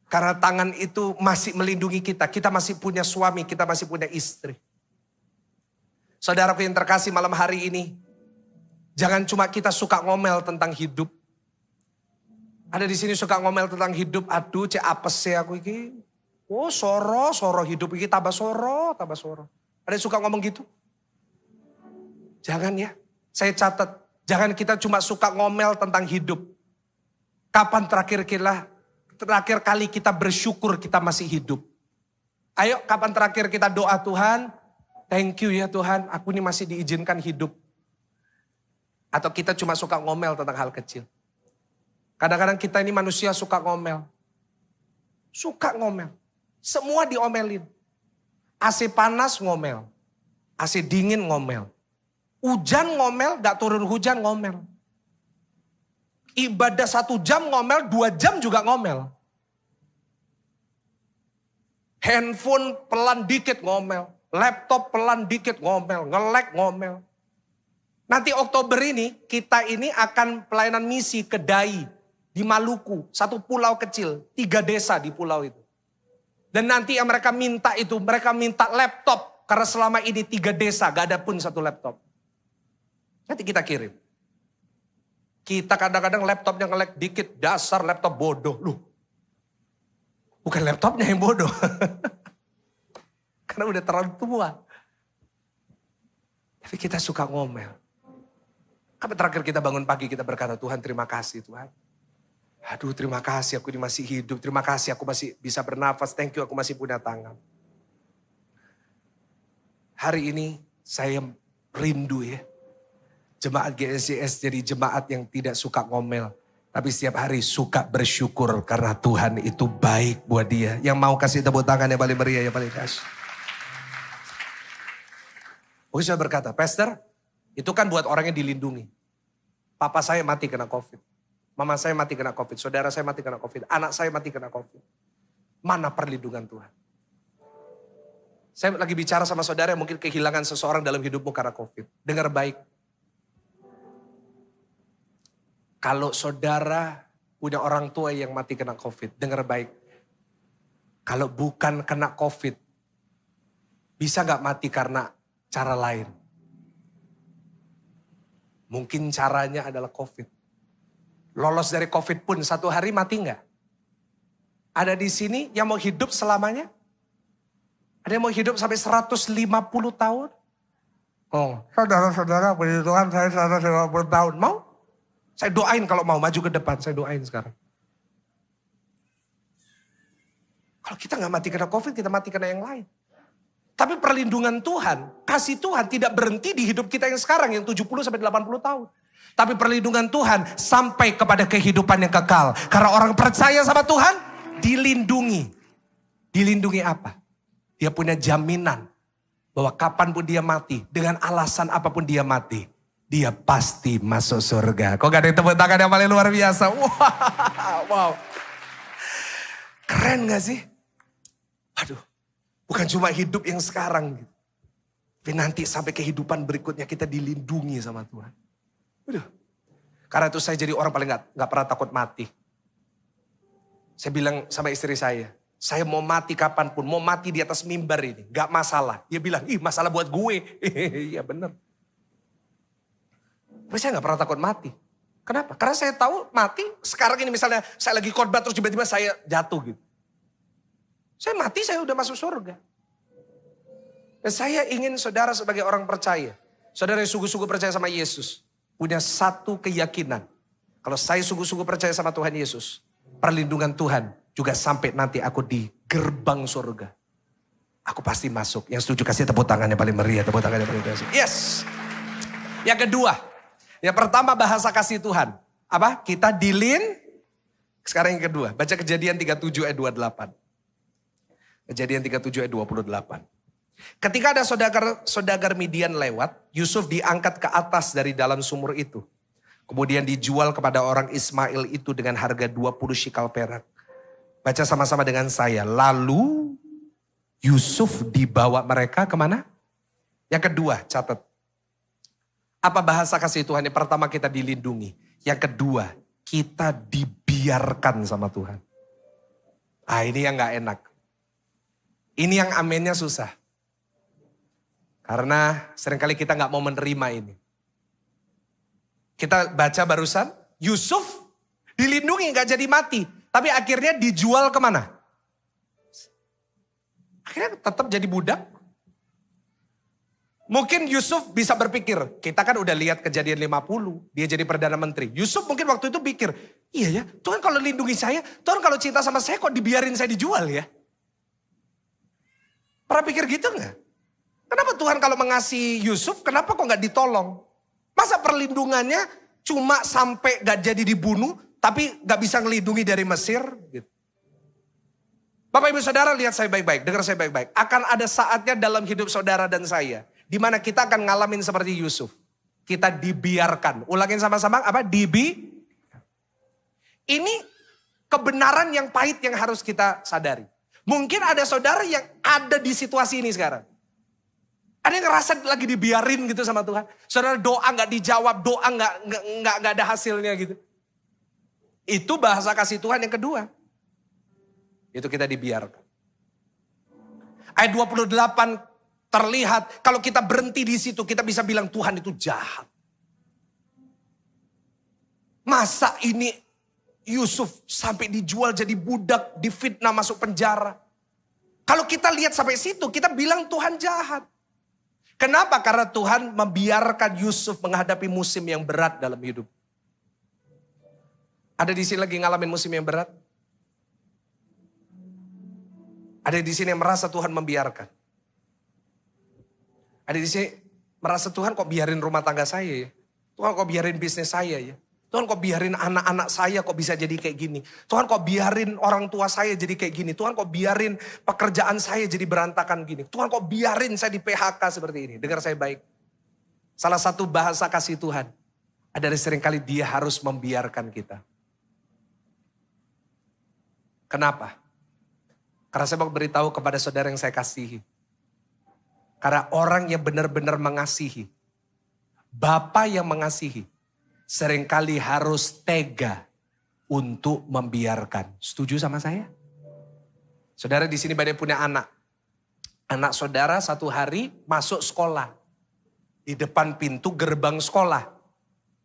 Karena tangan itu masih melindungi kita. Kita masih punya suami, kita masih punya istri. Saudaraku yang terkasih malam hari ini. Jangan cuma kita suka ngomel tentang hidup. Ada di sini suka ngomel tentang hidup. Aduh cek apes sih aku ini. Oh soro hidup ini tambah soro. Ada yang suka ngomong gitu? Jangan ya. Saya catat. Jangan kita cuma suka ngomel tentang hidup. Kapan terakhir kali kita bersyukur kita masih hidup? Ayo kapan terakhir kita doa Tuhan, thank you ya Tuhan, aku ini masih diizinkan hidup. Atau kita cuma suka ngomel tentang hal kecil. Kadang-kadang kita ini manusia suka ngomel. Suka ngomel. Semua diomelin. AC panas ngomel. AC dingin ngomel. Hujan ngomel, gak turun hujan ngomel. Ibadah 1 jam ngomel, 2 jam juga ngomel. Handphone pelan dikit ngomel. Laptop pelan dikit ngomel. Nge-lag ngomel. Nanti Oktober ini, kita ini akan pelayanan misi ke Dai. Di Maluku, satu pulau kecil, 3 desa di pulau itu. Dan nanti yang mereka minta itu, mereka minta laptop. Karena selama ini 3 desa, gak ada pun satu laptop. Nanti kita kirim. Kita kadang-kadang laptopnya nge-lag dikit, dasar laptop bodoh. Loh, bukan laptopnya yang bodoh. Karena udah terlalu tua. Tapi kita suka ngomel. Apa terakhir kita bangun pagi kita berkata, Tuhan terima kasih Tuhan. Aduh terima kasih aku ini masih hidup. Terima kasih aku masih bisa bernafas. Thank you aku masih punya tangan. Hari ini saya rindu ya. Jemaat GSJS jadi jemaat yang tidak suka ngomel. Tapi setiap hari suka bersyukur karena Tuhan itu baik buat dia. Yang mau kasih tepuk tangan yang paling meriah, yang paling kasih. Mungkin saya berkata, Pastor, itu kan buat orang yang dilindungi. Papa saya mati kena COVID. Mama saya mati kena COVID. Saudara saya mati kena COVID. Anak saya mati kena COVID. Mana perlindungan Tuhan? Saya lagi bicara sama saudara yang mungkin kehilangan seseorang dalam hidupmu karena COVID. Dengar baik. Kalau saudara punya orang tua yang mati kena COVID. Dengar baik. Kalau bukan kena COVID. Bisa gak mati karena cara lain? Mungkin caranya adalah COVID. Lolos dari COVID pun 1 hari mati enggak? Ada di sini yang mau hidup selamanya? Ada yang mau hidup sampai 150 tahun? Oh, saudara-saudara, puji Tuhan saya 150 tahun. Mau? Saya doain kalau mau maju ke depan, saya doain sekarang. Kalau kita nggak mati kena COVID, kita mati kena yang lain. Tapi perlindungan Tuhan, kasih Tuhan tidak berhenti di hidup kita yang sekarang, yang 70 sampai 80 tahun. Tapi perlindungan Tuhan sampai kepada kehidupan yang kekal. Karena orang percaya sama Tuhan, dilindungi. Dilindungi apa? Dia punya jaminan bahwa kapanpun dia mati, dengan alasan apapun dia mati, dia pasti masuk surga. Kok gak ada yang tepuk tangan yang paling luar biasa? Wow. Keren gak sih? Aduh, bukan cuma hidup yang sekarang gitu. Tapi nanti sampai kehidupan berikutnya kita dilindungi sama Tuhan. Aduh. Karena itu saya jadi orang paling gak pernah takut mati. Saya bilang sama istri saya mau mati kapanpun, mau mati di atas mimbar ini, gak masalah. Dia bilang, ih masalah buat gue. Iya bener. Tapi saya gak pernah takut mati. Kenapa? Karena saya tahu mati, sekarang ini misalnya saya lagi khotbah terus tiba-tiba saya jatuh gitu. Saya mati, saya udah masuk surga. Dan saya ingin saudara sebagai orang percaya, saudara yang sungguh-sungguh percaya sama Yesus, punya satu keyakinan. Kalau saya sungguh-sungguh percaya sama Tuhan Yesus, perlindungan Tuhan juga sampai nanti aku di gerbang surga. Aku pasti masuk. Yang setuju kasih tepuk tangan yang paling meriah, tepuk tangan yang paling meriah. Yes. Yang kedua, yang pertama bahasa kasih Tuhan. Apa? Kita Sekarang yang kedua, baca Kejadian 37 ayat 28. Kejadian 37 ayat 28. Ketika ada saudagar Midian lewat, Yusuf diangkat ke atas dari dalam sumur itu. Kemudian dijual kepada orang Ismail itu dengan harga 20 shikal perak. Baca sama-sama dengan saya. Lalu Yusuf dibawa mereka kemana? Yang kedua, catat. Apa bahasa kasih Tuhan? Yang pertama kita dilindungi. Yang kedua, kita dibiarkan sama Tuhan. Ini yang gak enak. Ini yang amennya susah. Karena seringkali kita gak mau menerima ini. Kita baca barusan, Yusuf dilindungi gak jadi mati. Tapi akhirnya dijual kemana? Akhirnya tetap jadi budak. Mungkin Yusuf bisa berpikir, kita kan udah lihat Kejadian 50, dia jadi Perdana Menteri. Yusuf mungkin waktu itu pikir, iya ya, Tuhan kalau lindungi saya, Tuhan kalau cinta sama saya kok dibiarin saya dijual ya? Pernah pikir gitu gak? Kenapa Tuhan kalau mengasihi Yusuf, kenapa kok gak ditolong? Masa perlindungannya cuma sampai gak jadi dibunuh, tapi gak bisa ngelindungi dari Mesir? Gitu. Bapak ibu saudara lihat saya baik-baik, dengar saya baik-baik. Akan ada saatnya dalam hidup saudara dan saya, di mana kita akan ngalamin seperti Yusuf. Kita dibiarkan. Ulangin sama-sama, apa? Ini kebenaran yang pahit yang harus kita sadari. Mungkin ada saudara yang ada di situasi ini sekarang. Ada yang ngerasa lagi dibiarin gitu sama Tuhan. Saudara doa gak dijawab, doa gak ada hasilnya gitu. Itu bahasa kasih Tuhan yang kedua. Itu kita dibiarkan. Ayat 28 terlihat kalau kita berhenti di situ kita bisa bilang Tuhan itu jahat. Masa ini Yusuf sampai dijual jadi budak, difitnah masuk penjara. Kalau kita lihat sampai situ kita bilang Tuhan jahat. Kenapa? Karena Tuhan membiarkan Yusuf menghadapi musim yang berat dalam hidup. Ada di sini lagi ngalamin musim yang berat? Ada di sini yang merasa Tuhan membiarkan. Ada di sini merasa Tuhan kok biarin rumah tangga saya ya. Tuhan kok biarin bisnis saya ya. Tuhan kok biarin anak-anak saya kok bisa jadi kayak gini. Tuhan kok biarin orang tua saya jadi kayak gini. Tuhan kok biarin pekerjaan saya jadi berantakan gini. Tuhan kok biarin saya di PHK seperti ini. Dengar saya baik. Salah satu bahasa kasih Tuhan adalah seringkali dia harus membiarkan kita. Kenapa? Karena saya mau beritahu kepada saudara yang saya kasihi. Karena orang yang benar-benar mengasihi. Bapa yang mengasihi. Seringkali harus tega untuk membiarkan. Setuju sama saya? Saudara di sini banyak punya anak. Anak saudara satu hari masuk sekolah. Di depan pintu gerbang sekolah.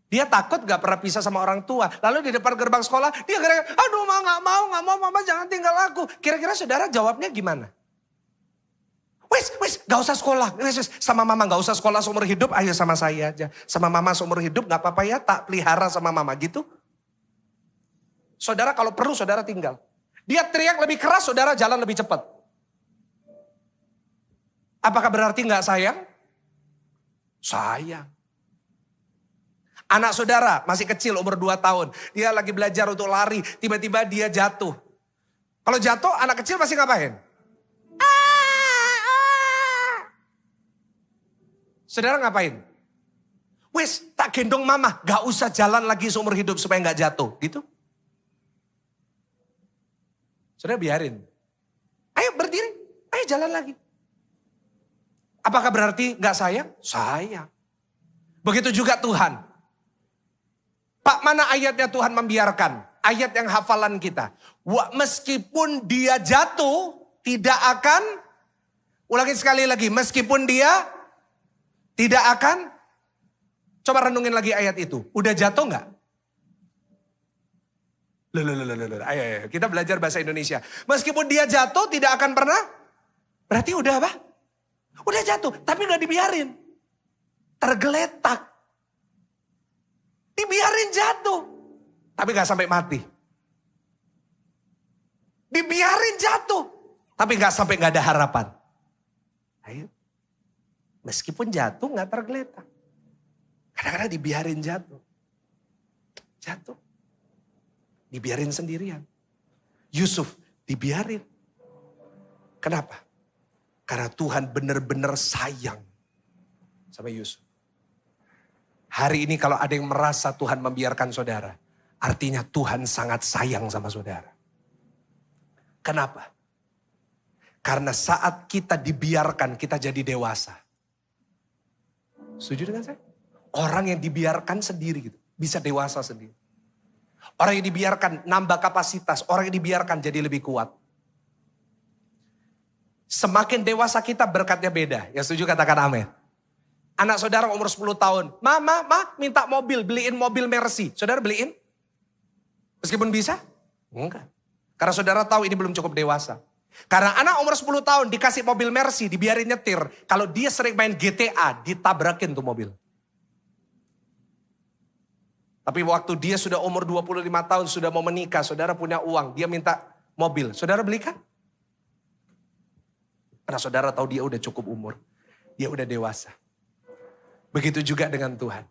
Dia takut gak pernah pisah sama orang tua. Lalu di depan gerbang sekolah, dia kira-kira, aduh gak mau, mama jangan tinggal aku. Kira-kira saudara jawabnya gimana? Wes, gak usah sekolah. Wes, sama mama gak usah sekolah seumur hidup, ayo sama saya aja. Sama mama seumur hidup gak apa-apa ya, tak pelihara sama mama gitu. Saudara kalau perlu saudara tinggal. Dia teriak lebih keras, saudara jalan lebih cepat. Apakah berarti gak sayang? Sayang. Anak saudara masih kecil umur 2 tahun. Dia lagi belajar untuk lari. Tiba-tiba dia jatuh. Kalau jatuh anak kecil masih ngapain? Saudara ngapain? Wes tak gendong mama. Gak usah jalan lagi seumur hidup supaya gak jatuh. Gitu. Saudara biarin. Ayo berdiri. Ayo jalan lagi. Apakah berarti gak sayang? Sayang. Begitu juga Tuhan. Pak, mana ayatnya Tuhan membiarkan? Ayat yang hafalan kita. Meskipun dia jatuh, tidak akan, ulangi sekali lagi, meskipun dia tidak akan, coba renungin lagi ayat itu. Udah jatuh nggak? Ayo, kita belajar bahasa Indonesia. Meskipun dia jatuh, tidak akan pernah, berarti udah apa? Udah jatuh, tapi nggak dibiarin. Tergeletak. Dibiarin jatuh. Tapi gak sampai mati. Dibiarin jatuh. Tapi gak sampai gak ada harapan. Ayo. Meskipun jatuh gak tergeletak. Kadang-kadang dibiarin jatuh. Jatuh. Dibiarin sendirian. Yusuf dibiarin. Kenapa? Karena Tuhan benar-benar sayang sama Yusuf. Hari ini kalau ada yang merasa Tuhan membiarkan saudara, artinya Tuhan sangat sayang sama saudara. Kenapa? Karena saat kita dibiarkan, kita jadi dewasa. Setuju dengan saya? Orang yang dibiarkan sendiri gitu, bisa dewasa sendiri. Orang yang dibiarkan nambah kapasitas, orang yang dibiarkan jadi lebih kuat. Semakin dewasa kita berkatnya beda. Yang setuju katakan amin. Anak saudara umur 10 tahun. Mama minta mobil, beliin mobil Mercy. Saudara beliin? Meskipun bisa? Enggak. Karena saudara tahu ini belum cukup dewasa. Karena anak umur 10 tahun dikasih mobil Mercy, dibiarin nyetir. Kalau dia sering main GTA, ditabrakin tuh mobil. Tapi waktu dia sudah umur 25 tahun, sudah mau menikah, saudara punya uang, dia minta mobil. Saudara belikan? Karena saudara tahu dia udah cukup umur. Dia udah dewasa. Begitu juga dengan Tuhan.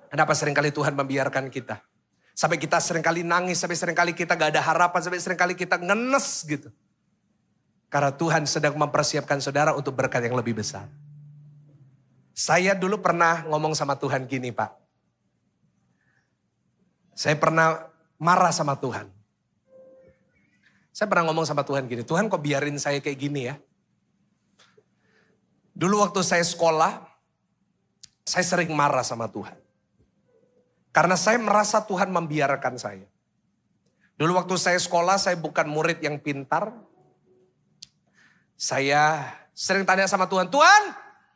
Kenapa seringkali Tuhan membiarkan kita? Sampai kita seringkali nangis, sampai seringkali kita gak ada harapan, sampai seringkali kita ngenes gitu. Karena Tuhan sedang mempersiapkan saudara untuk berkat yang lebih besar. Saya dulu pernah ngomong sama Tuhan gini, Pak. Saya pernah marah sama Tuhan. Saya pernah ngomong sama Tuhan gini, Tuhan kok biarin saya kayak gini ya? Dulu waktu saya sekolah, saya sering marah sama Tuhan. Karena saya merasa Tuhan membiarkan saya. Dulu waktu saya sekolah, saya bukan murid yang pintar. Saya sering tanya sama Tuhan, Tuhan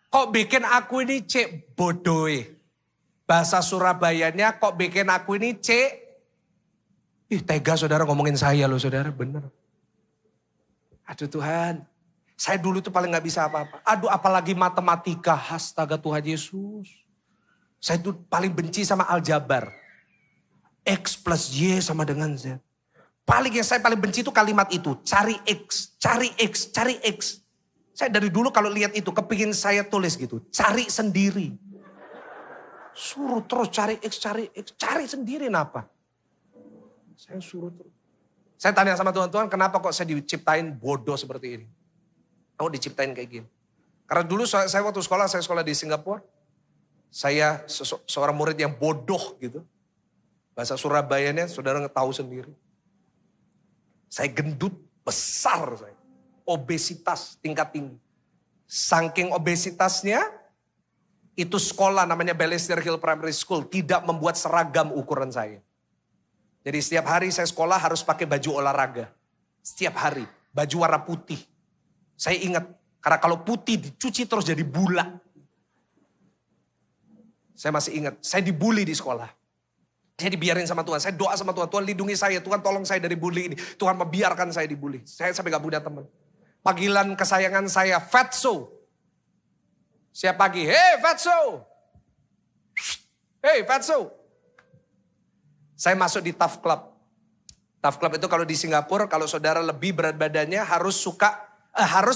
kok bikin aku ini cek bodoh. Bahasa Surabayanya kok bikin aku ini cek. Tega saudara ngomongin saya loh saudara, bener. Aduh Tuhan, saya dulu tuh paling gak bisa apa-apa. Aduh apalagi matematika, astaga Tuhan Yesus. Saya tuh paling benci sama aljabar. X plus Y sama dengan Z. Yang saya paling benci itu kalimat itu. Cari X, cari X, cari X. Saya dari dulu kalau lihat itu kepingin saya tulis gitu. Cari sendiri. Suruh terus cari X, cari sendiri kenapa? Saya suruh terus. Saya tanya sama Tuhan, kenapa kok saya diciptain bodoh seperti ini? Kamu diciptain kayak gini. Karena dulu saya waktu sekolah, saya sekolah di Singapura. Saya seorang murid yang bodoh gitu. Bahasa Surabayanya saudara tahu sendiri. Saya gendut, besar saya. Obesitas tingkat tinggi. Saking obesitasnya, itu sekolah namanya Balestier Hill Primary School tidak membuat seragam ukuran saya. Jadi setiap hari saya sekolah harus pakai baju olahraga. Setiap hari, baju warna putih. Saya ingat, karena kalau putih dicuci terus jadi bulat. Saya masih ingat, saya dibully di sekolah. Saya dibiarin sama Tuhan, saya doa sama Tuhan, Tuhan lindungi saya, Tuhan tolong saya dari bully ini. Tuhan membiarkan saya dibully, saya sampai gak punya teman. Panggilan kesayangan saya, Fatso. Siap pagi, hey Fatso. Hey Fatso. Saya masuk di Tough Club. Tough Club itu kalau di Singapura, kalau saudara lebih berat badannya harus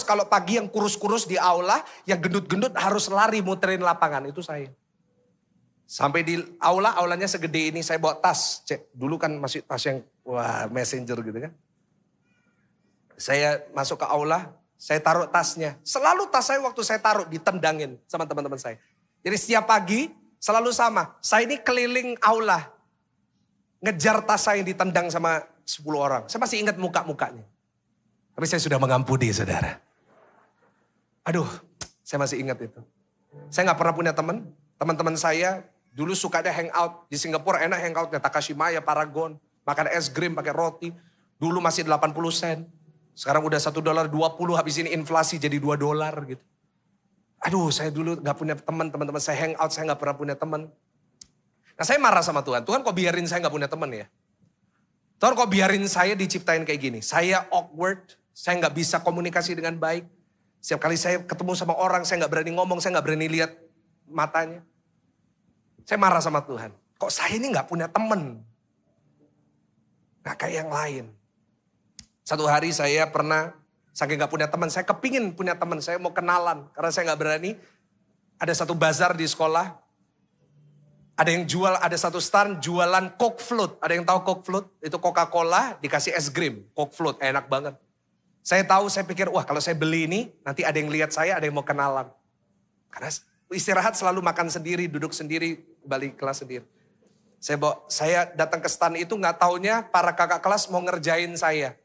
kalau pagi yang kurus-kurus di aula, yang gendut-gendut harus lari muterin lapangan, itu saya. Sampai di aulanya segede ini, saya bawa tas. Dulu kan masih tas yang, messenger gitu kan. Saya masuk ke aula, saya taruh tasnya. Selalu tas saya waktu saya taruh ditendangin sama teman-teman saya. Jadi setiap pagi selalu sama, saya ini keliling aula. Ngejar tas saya yang ditendang sama 10 orang. Saya masih ingat muka-mukanya. Tapi saya sudah mengampuni saudara. Aduh, saya masih ingat itu. Saya gak pernah punya teman. Teman-teman saya dulu sukanya hangout. Di Singapura enak hangoutnya. Takashimaya, Paragon. Makan es krim pakai roti. Dulu masih 80 sen. Sekarang udah $1.20. Habis ini inflasi jadi $2 gitu. Aduh, saya dulu gak punya teman-teman saya hangout. Saya gak pernah punya teman. Nah saya marah sama Tuhan. Tuhan kok biarin saya gak punya teman ya? Tuhan kok biarin saya diciptain kayak gini? Saya awkward, saya gak bisa komunikasi dengan baik. Setiap kali saya ketemu sama orang, saya gak berani ngomong, saya gak berani lihat matanya. Saya marah sama Tuhan. Kok saya ini gak punya teman? Gak kayak yang lain. Satu hari saya pernah, saking gak punya teman, saya kepingin punya teman, saya mau kenalan. Karena saya gak berani. Ada satu bazar di sekolah. Ada yang jual, ada satu stand jualan Coke Float. Ada yang tahu Coke Float? Itu Coca-Cola dikasih es krim. Coke Float, enak banget. Saya tahu, saya pikir, wah kalau saya beli ini, nanti ada yang lihat saya, ada yang mau kenalan. Karena istirahat selalu makan sendiri, duduk sendiri, balik kelas sendiri. Saya datang ke stand itu gak taunya para kakak kelas mau ngerjain saya.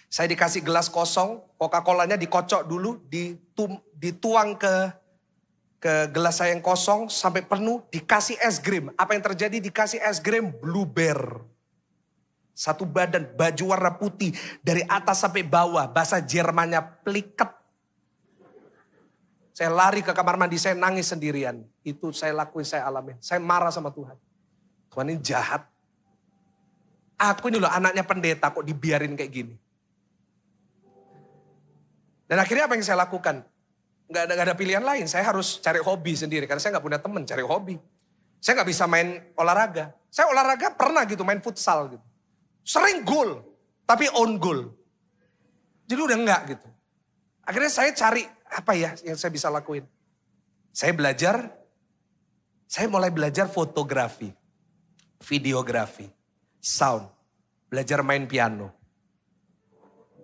Saya dikasih gelas kosong, Coca-Colanya dikocok dulu, dituang ke gelas saya yang kosong sampai penuh, dikasih es krim. Apa yang terjadi? Dikasih es krim Blueberry. Satu badan, baju warna putih, dari atas sampai bawah, bahasa Jermannya pliket. Saya lari ke kamar mandi, saya nangis sendirian. Itu saya lakuin, saya alamin. Saya marah sama Tuhan. Tuhan ini jahat. Aku ini loh anaknya pendeta kok dibiarin kayak gini. Dan akhirnya apa yang saya lakukan? Gak ada pilihan lain, saya harus cari hobi sendiri. Karena saya gak punya teman, cari hobi. Saya gak bisa main olahraga. Saya olahraga pernah gitu, main futsal gitu. Sering gol, tapi own goal. Jadi udah enggak gitu. Akhirnya saya cari apa ya yang saya bisa lakuin. Saya mulai belajar fotografi, videografi, sound, belajar main piano.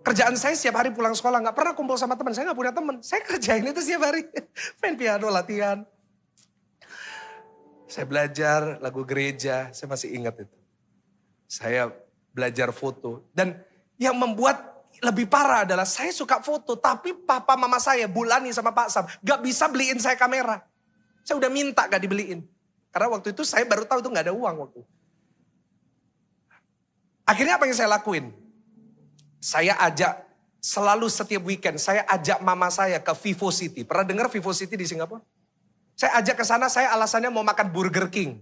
Kerjaan saya setiap hari pulang sekolah, gak pernah kumpul sama teman. Saya gak punya teman, saya kerjain itu setiap hari. Main piano, latihan. Saya belajar lagu gereja, saya masih ingat itu. Saya belajar foto. Dan yang membuat lebih parah adalah saya suka foto. Tapi papa mama saya, Bulani sama Pak Sam, gak bisa beliin saya kamera. Saya udah minta gak dibeliin. Karena waktu itu saya baru tahu itu gak ada uang waktu. Akhirnya apa yang saya lakuin? Saya ajak, selalu setiap weekend, saya ajak mama saya ke Vivo City. Pernah dengar Vivo City di Singapura? Saya ajak ke sana, saya alasannya mau makan Burger King.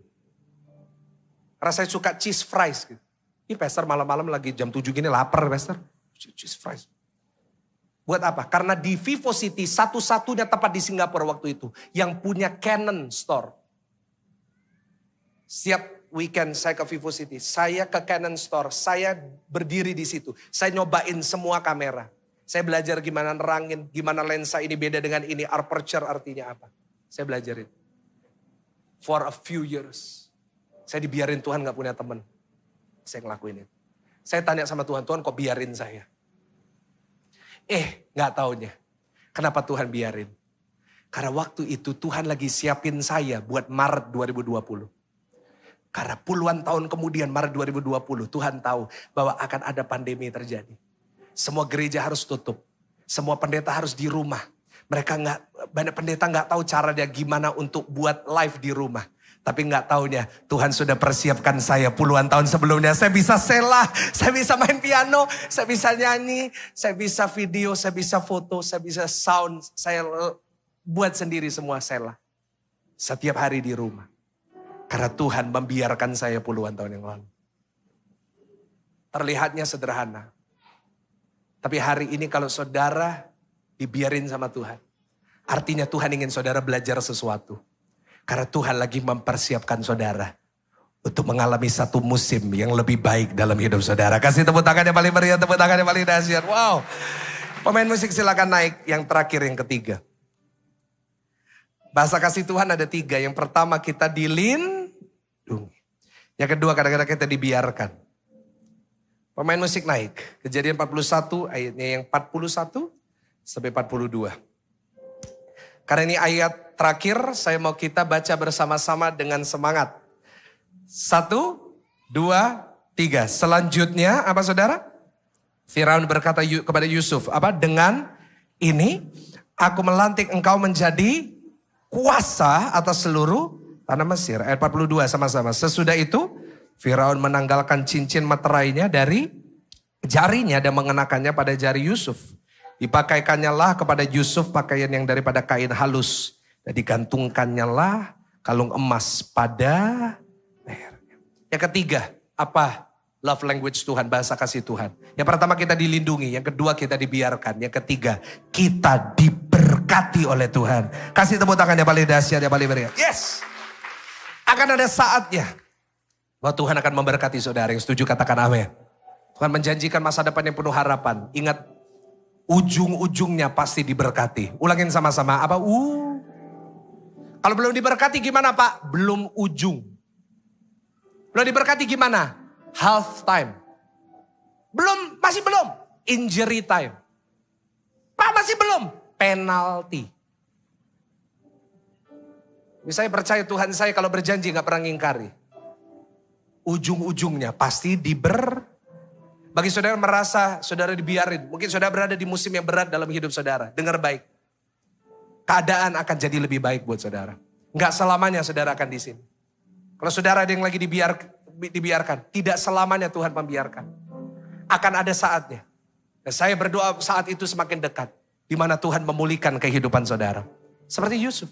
Karena saya suka cheese fries. Gitu. Ih pastor malam-malam lagi jam 7 gini lapar pastor. Cheese fries. Buat apa? Karena di Vivo City satu-satunya tempat di Singapura waktu itu yang punya Canon store. Setiap weekend saya ke Vivo City, saya ke Canon store, saya berdiri di situ. Saya nyobain semua kamera. Saya belajar gimana nerangin, gimana lensa ini beda dengan ini, aperture artinya apa. Saya belajarin. For a few years. Saya dibiarin Tuhan gak punya teman. Saya ngelakuin itu. Saya tanya sama Tuhan, Tuhan kok biarin saya? Gak taunya. Kenapa Tuhan biarin? Karena waktu itu Tuhan lagi siapin saya buat Maret 2020. Karena puluhan tahun kemudian Maret 2020 Tuhan tahu bahwa akan ada pandemi terjadi. Semua gereja harus tutup. Semua pendeta harus di rumah. Banyak pendeta gak tahu caranya gimana untuk buat live di rumah. Tapi gak taunya Tuhan sudah persiapkan saya puluhan tahun sebelumnya. Saya bisa selah, saya bisa main piano, saya bisa nyanyi, saya bisa video, saya bisa foto, saya bisa sound. Saya buat sendiri semua selah. Setiap hari di rumah. Karena Tuhan membiarkan saya puluhan tahun yang lalu. Terlihatnya sederhana. Tapi hari ini kalau saudara dibiarin sama Tuhan. Artinya Tuhan ingin saudara belajar sesuatu. Karena Tuhan lagi mempersiapkan saudara untuk mengalami satu musim yang lebih baik dalam hidup saudara. Kasih tepuk tangan yang paling meriah, tepuk tangan yang paling dahsyat. Wow. Pemain musik silakan naik. Yang terakhir, yang ketiga. Bahasa kasih Tuhan ada 3. Yang pertama kita dilindungi. Yang kedua kadang-kadang kita dibiarkan. Pemain musik naik. Kejadian 41 ayatnya yang 41 sampai 42. Karena ini ayat terakhir, saya mau kita baca bersama-sama dengan semangat. 1, 2, 3. Selanjutnya apa saudara? Firaun berkata kepada Yusuf, dengan ini aku melantik engkau menjadi kuasa atas seluruh tanah Mesir. Ayat 42 sama-sama. Sesudah itu Firaun menanggalkan cincin meterainya dari jarinya dan mengenakannya pada jari Yusuf. Dipakaikannya lah kepada Yusuf pakaian yang daripada kain halus. Dan digantungkannya lah kalung emas pada lehernya. Yang ketiga, apa? Love language Tuhan, bahasa kasih Tuhan. Yang pertama kita dilindungi, yang kedua kita dibiarkan. Yang ketiga, kita diberkati oleh Tuhan. Kasih tepuk tangan yang paling dahsyat, yang paling meriah. Yes! Akan ada saatnya bahwa Tuhan akan memberkati saudara. Yang setuju katakan amin. Tuhan menjanjikan masa depan yang penuh harapan. Ingat, ujung-ujungnya pasti diberkati. Ulangin sama-sama. Kalau belum diberkati gimana Pak? Belum ujung. Belum diberkati gimana? Half time. Masih belum. Injury time. Pak masih belum. Penalti. Saya percaya Tuhan saya kalau berjanji gak pernah ngingkari. Ujung-ujungnya pasti Bagi saudara merasa saudara dibiarin. Mungkin saudara berada di musim yang berat dalam hidup saudara. Dengar baik. Keadaan akan jadi lebih baik buat saudara. Enggak selamanya saudara akan di sini. Kalau saudara ada yang lagi dibiarkan. Tidak selamanya Tuhan membiarkan. Akan ada saatnya. Dan saya berdoa saat itu semakin dekat. Di mana Tuhan memulihkan kehidupan saudara. Seperti Yusuf.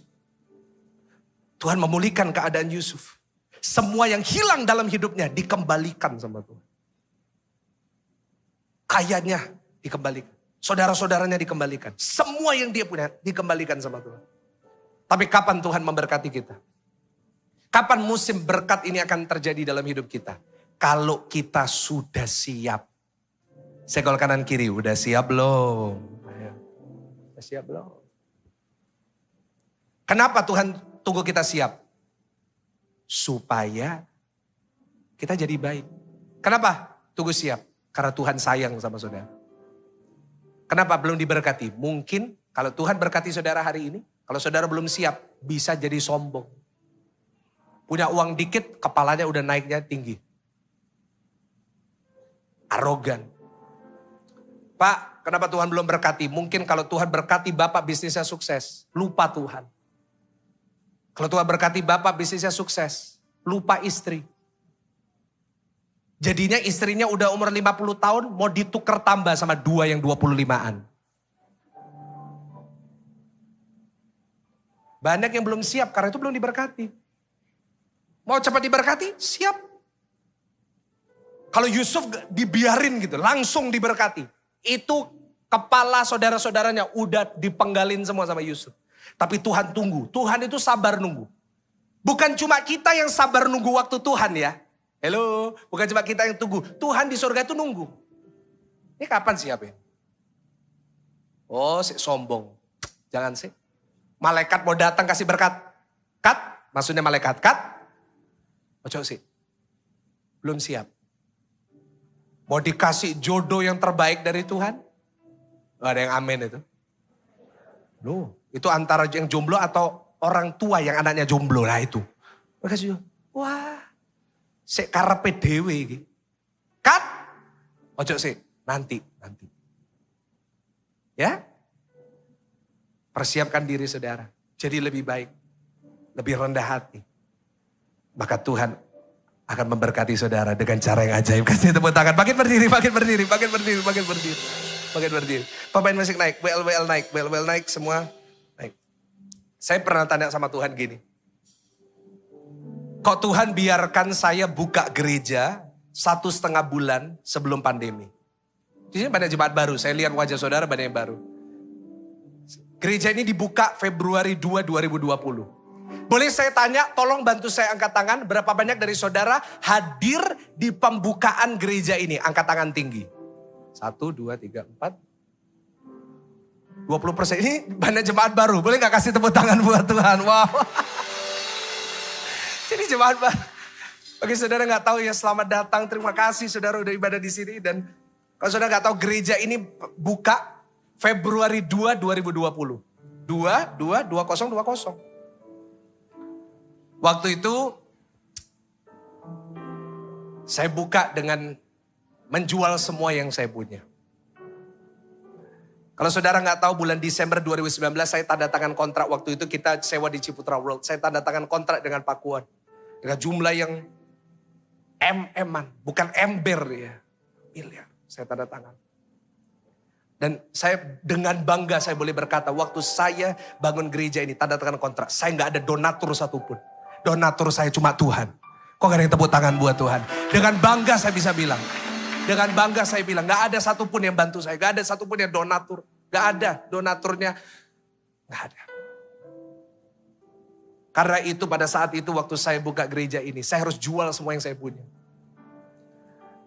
Tuhan memulihkan keadaan Yusuf. Semua yang hilang dalam hidupnya dikembalikan sama Tuhan. Ayahnya dikembalikan. Saudara-saudaranya dikembalikan. Semua yang dia punya dikembalikan sama Tuhan. Tapi kapan Tuhan memberkati kita? Kapan musim berkat ini akan terjadi dalam hidup kita? Kalau kita sudah siap. Segol kanan kiri, udah siap belum? Udah siap belum? Kenapa Tuhan tunggu kita siap? Supaya kita jadi baik. Kenapa? Tunggu siap. Karena Tuhan sayang sama saudara. Kenapa belum diberkati? Mungkin kalau Tuhan berkati saudara hari ini, kalau saudara belum siap, bisa jadi sombong. Punya uang dikit, kepalanya udah naiknya tinggi. Arogan. Pak, kenapa Tuhan belum berkati? Mungkin kalau Tuhan berkati Bapak bisnisnya sukses, lupa Tuhan. Kalau Tuhan berkati Bapak bisnisnya sukses, lupa istri. Jadinya istrinya udah umur 50 tahun mau ditukar tambah sama 2 yang 25-an. Banyak yang belum siap karena itu belum diberkati. Mau cepat diberkati? Siap. Kalau Yusuf dibiarin gitu, langsung diberkati. Itu kepala saudara-saudaranya udah dipenggalin semua sama Yusuf. Tapi Tuhan tunggu, Tuhan itu sabar nunggu. Bukan cuma kita yang sabar nunggu waktu Tuhan ya. Halo, bukan cuma kita yang tunggu. Tuhan di surga itu nunggu. Ini kapan siapin? Oh, sombong. Jangan sih. Malaikat mau datang kasih berkat. Cut, maksudnya malaikat. Cut. Ojo sih. Belum siap. Mau dikasih jodoh yang terbaik dari Tuhan? Gak ada yang amin itu. Loh, itu antara yang jomblo atau orang tua yang anaknya jomblo lah itu. Mereka juga, wah. Sik karepe dhewe iki. Cut. Ojo sih, nanti. Ya? Persiapkan diri saudara. Jadi lebih baik. Lebih rendah hati. Maka Tuhan akan memberkati saudara dengan cara yang ajaib. Kasih tepuk tangan. Makin berdiri. Pemain musik naik. WL naik. Semua naik. Saya pernah tanya sama Tuhan gini. Kok Tuhan biarkan saya buka gereja 1,5 bulan sebelum pandemi? Di sini banyak jemaat baru. Saya lihat wajah saudara banyak yang baru. Gereja ini dibuka Februari 2, 2020. Boleh saya tanya, tolong bantu saya angkat tangan. Berapa banyak dari saudara hadir di pembukaan gereja ini? Angkat tangan tinggi. 1, 2, 3, 4. 20%. Ini banyak jemaat baru. Boleh gak kasih tepuk tangan buat Tuhan? Wow. Jadi jemaat baru. Bagi saudara gak tahu ya, selamat datang. Terima kasih saudara udah ibadah di sini. Dan kalau saudara gak tahu, gereja ini buka Februari 2, 2020. 2020. Waktu itu saya buka dengan menjual semua yang saya punya. Kalau saudara nggak tahu, bulan Desember 2019 saya tanda tangan kontrak. Waktu itu kita sewa di Ciputra World. Saya tanda tangan kontrak dengan Pakuan. Dengan jumlah yang M-an, bukan ember ya. Miliar, saya tanda tangan. Dan saya dengan bangga saya boleh berkata, waktu saya bangun gereja ini tanda tangan kontrak, saya nggak ada donatur satupun. Donatur saya cuma Tuhan. Kok gak ada yang tepuk tangan buat Tuhan? Dengan bangga saya bisa bilang. Dengan bangga saya bilang, gak ada satupun yang bantu saya. Gak ada satupun yang donatur. Gak ada donaturnya. Gak ada. Karena itu pada saat itu waktu saya buka gereja ini, saya harus jual semua yang saya punya.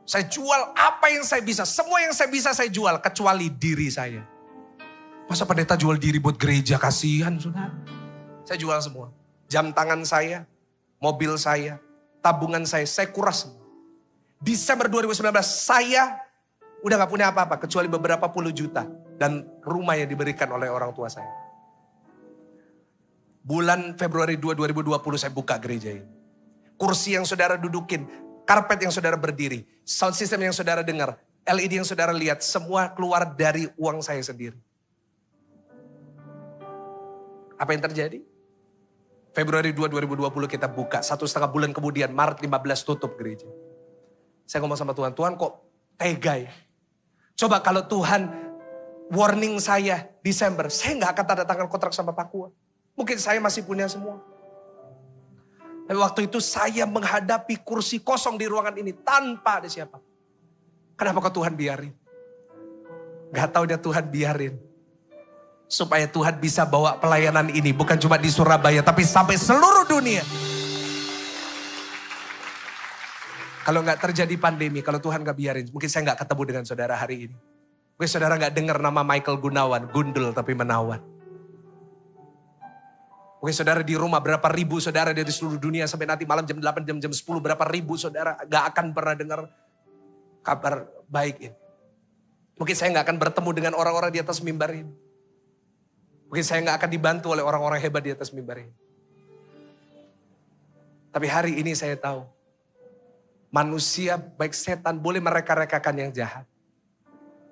Saya jual apa yang saya bisa. Semua yang saya bisa saya jual. Kecuali diri saya. Masa pendeta jual diri buat gereja? Kasihan saudara. Saya jual semua. Jam tangan saya, mobil saya, tabungan saya kuras semua. Desember 2019 saya udah gak punya apa-apa. Kecuali beberapa puluh juta. Dan rumah yang diberikan oleh orang tua saya. Bulan Februari 2, 2020 saya buka gereja ini. Kursi yang saudara dudukin, karpet yang saudara berdiri, sound system yang saudara dengar, LED yang saudara lihat, semua keluar dari uang saya sendiri. Apa yang terjadi? Februari 2, 2020 kita buka, 1,5 bulan kemudian, Maret 15 tutup gereja. Saya ngomong sama Tuhan, Tuhan kok tega ya? Coba kalau Tuhan warning saya Desember, saya gak akan tanda tangan kontrak sama Pakuan. Mungkin saya masih punya semua. Tapi waktu itu saya menghadapi kursi kosong di ruangan ini tanpa ada siapa. Kenapa kok Tuhan biarin? Gak tahu dia Tuhan biarin. Supaya Tuhan bisa bawa pelayanan ini bukan cuma di Surabaya tapi sampai seluruh dunia. Kalau gak terjadi pandemi, kalau Tuhan gak biarin, mungkin saya gak ketemu dengan saudara hari ini. Mungkin saudara gak dengar nama Michael Gunawan, gundul tapi menawan. Mungkin saudara di rumah, berapa ribu saudara dari seluruh dunia sampai nanti malam jam 8, jam 10, berapa ribu saudara gak akan pernah dengar kabar baik ini. Mungkin saya gak akan bertemu dengan orang-orang di atas mimbar ini. Mungkin saya gak akan dibantu oleh orang-orang hebat di atas mimbar ini. Tapi hari ini saya tahu, manusia baik setan boleh mereka-rekakan yang jahat.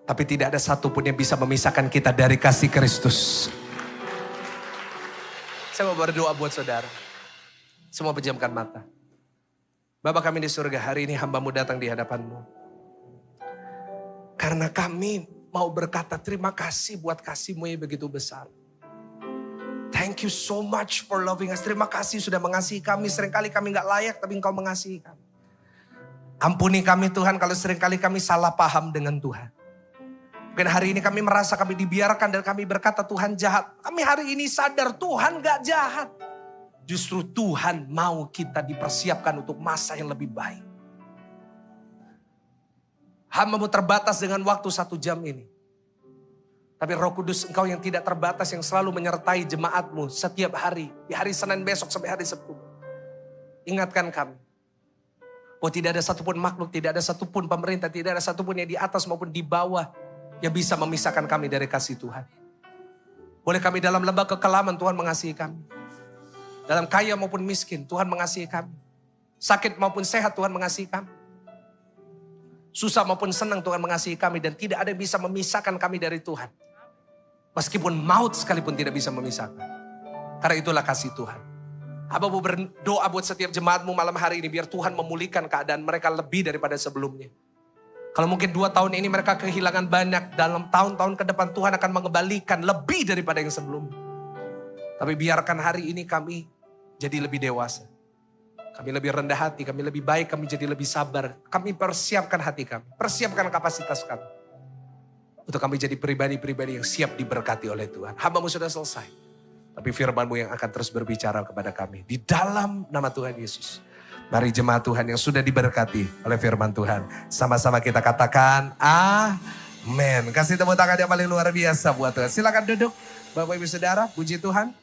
Tapi tidak ada satupun yang bisa memisahkan kita dari kasih Kristus. Saya mau berdoa buat saudara. Semua pejamkan mata. Bapa kami di surga, hari ini hamba-Mu datang di hadapan-Mu. Karena kami mau berkata terima kasih buat kasih-Mu yang begitu besar. Thank you so much for loving us. Terima kasih sudah mengasihi kami. Seringkali kami gak layak tapi Engkau mengasihi kami. Ampuni kami Tuhan kalau seringkali kami salah paham dengan Tuhan. Mungkin hari ini kami merasa kami dibiarkan dan kami berkata Tuhan jahat. Kami hari ini sadar Tuhan gak jahat. Justru Tuhan mau kita dipersiapkan untuk masa yang lebih baik. Hamba-Mu terbatas dengan waktu 1 jam ini. Tapi Roh Kudus Engkau yang tidak terbatas yang selalu menyertai jemaat-Mu setiap hari. Di hari Senin besok sampai hari Sabtu. Ingatkan kami. Bahwa tidak ada satupun makhluk, tidak ada satupun pemerintah, tidak ada satupun yang di atas maupun di bawah yang bisa memisahkan kami dari kasih Tuhan. Boleh kami dalam lembah kekelaman Tuhan mengasihi kami. Dalam kaya maupun miskin Tuhan mengasihi kami. Sakit maupun sehat Tuhan mengasihi kami. Susah maupun senang Tuhan mengasihi kami. Dan tidak ada yang bisa memisahkan kami dari Tuhan. Meskipun maut sekalipun tidak bisa memisahkan. Karena itulah kasih Tuhan. Hamba-Mu berdoa buat setiap jemaat-Mu malam hari ini. Biar Tuhan memulihkan keadaan mereka lebih daripada sebelumnya. Kalau mungkin 2 tahun ini mereka kehilangan banyak. Dalam tahun-tahun ke depan Tuhan akan mengembalikan lebih daripada yang sebelumnya. Tapi biarkan hari ini kami jadi lebih dewasa. Kami lebih rendah hati, kami lebih baik, kami jadi lebih sabar. Kami persiapkan hati kami, persiapkan kapasitas kami. Untuk kami jadi pribadi-pribadi yang siap diberkati oleh Tuhan. Hamba-Mu sudah selesai. Tapi firman-Mu yang akan terus berbicara kepada kami. Di dalam nama Tuhan Yesus. Mari jemaat Tuhan yang sudah diberkati oleh firman Tuhan. Sama-sama kita katakan amin. Kasih tepuk tangan yang paling luar biasa buat Tuhan. Silakan duduk Bapak Ibu Saudara, puji Tuhan.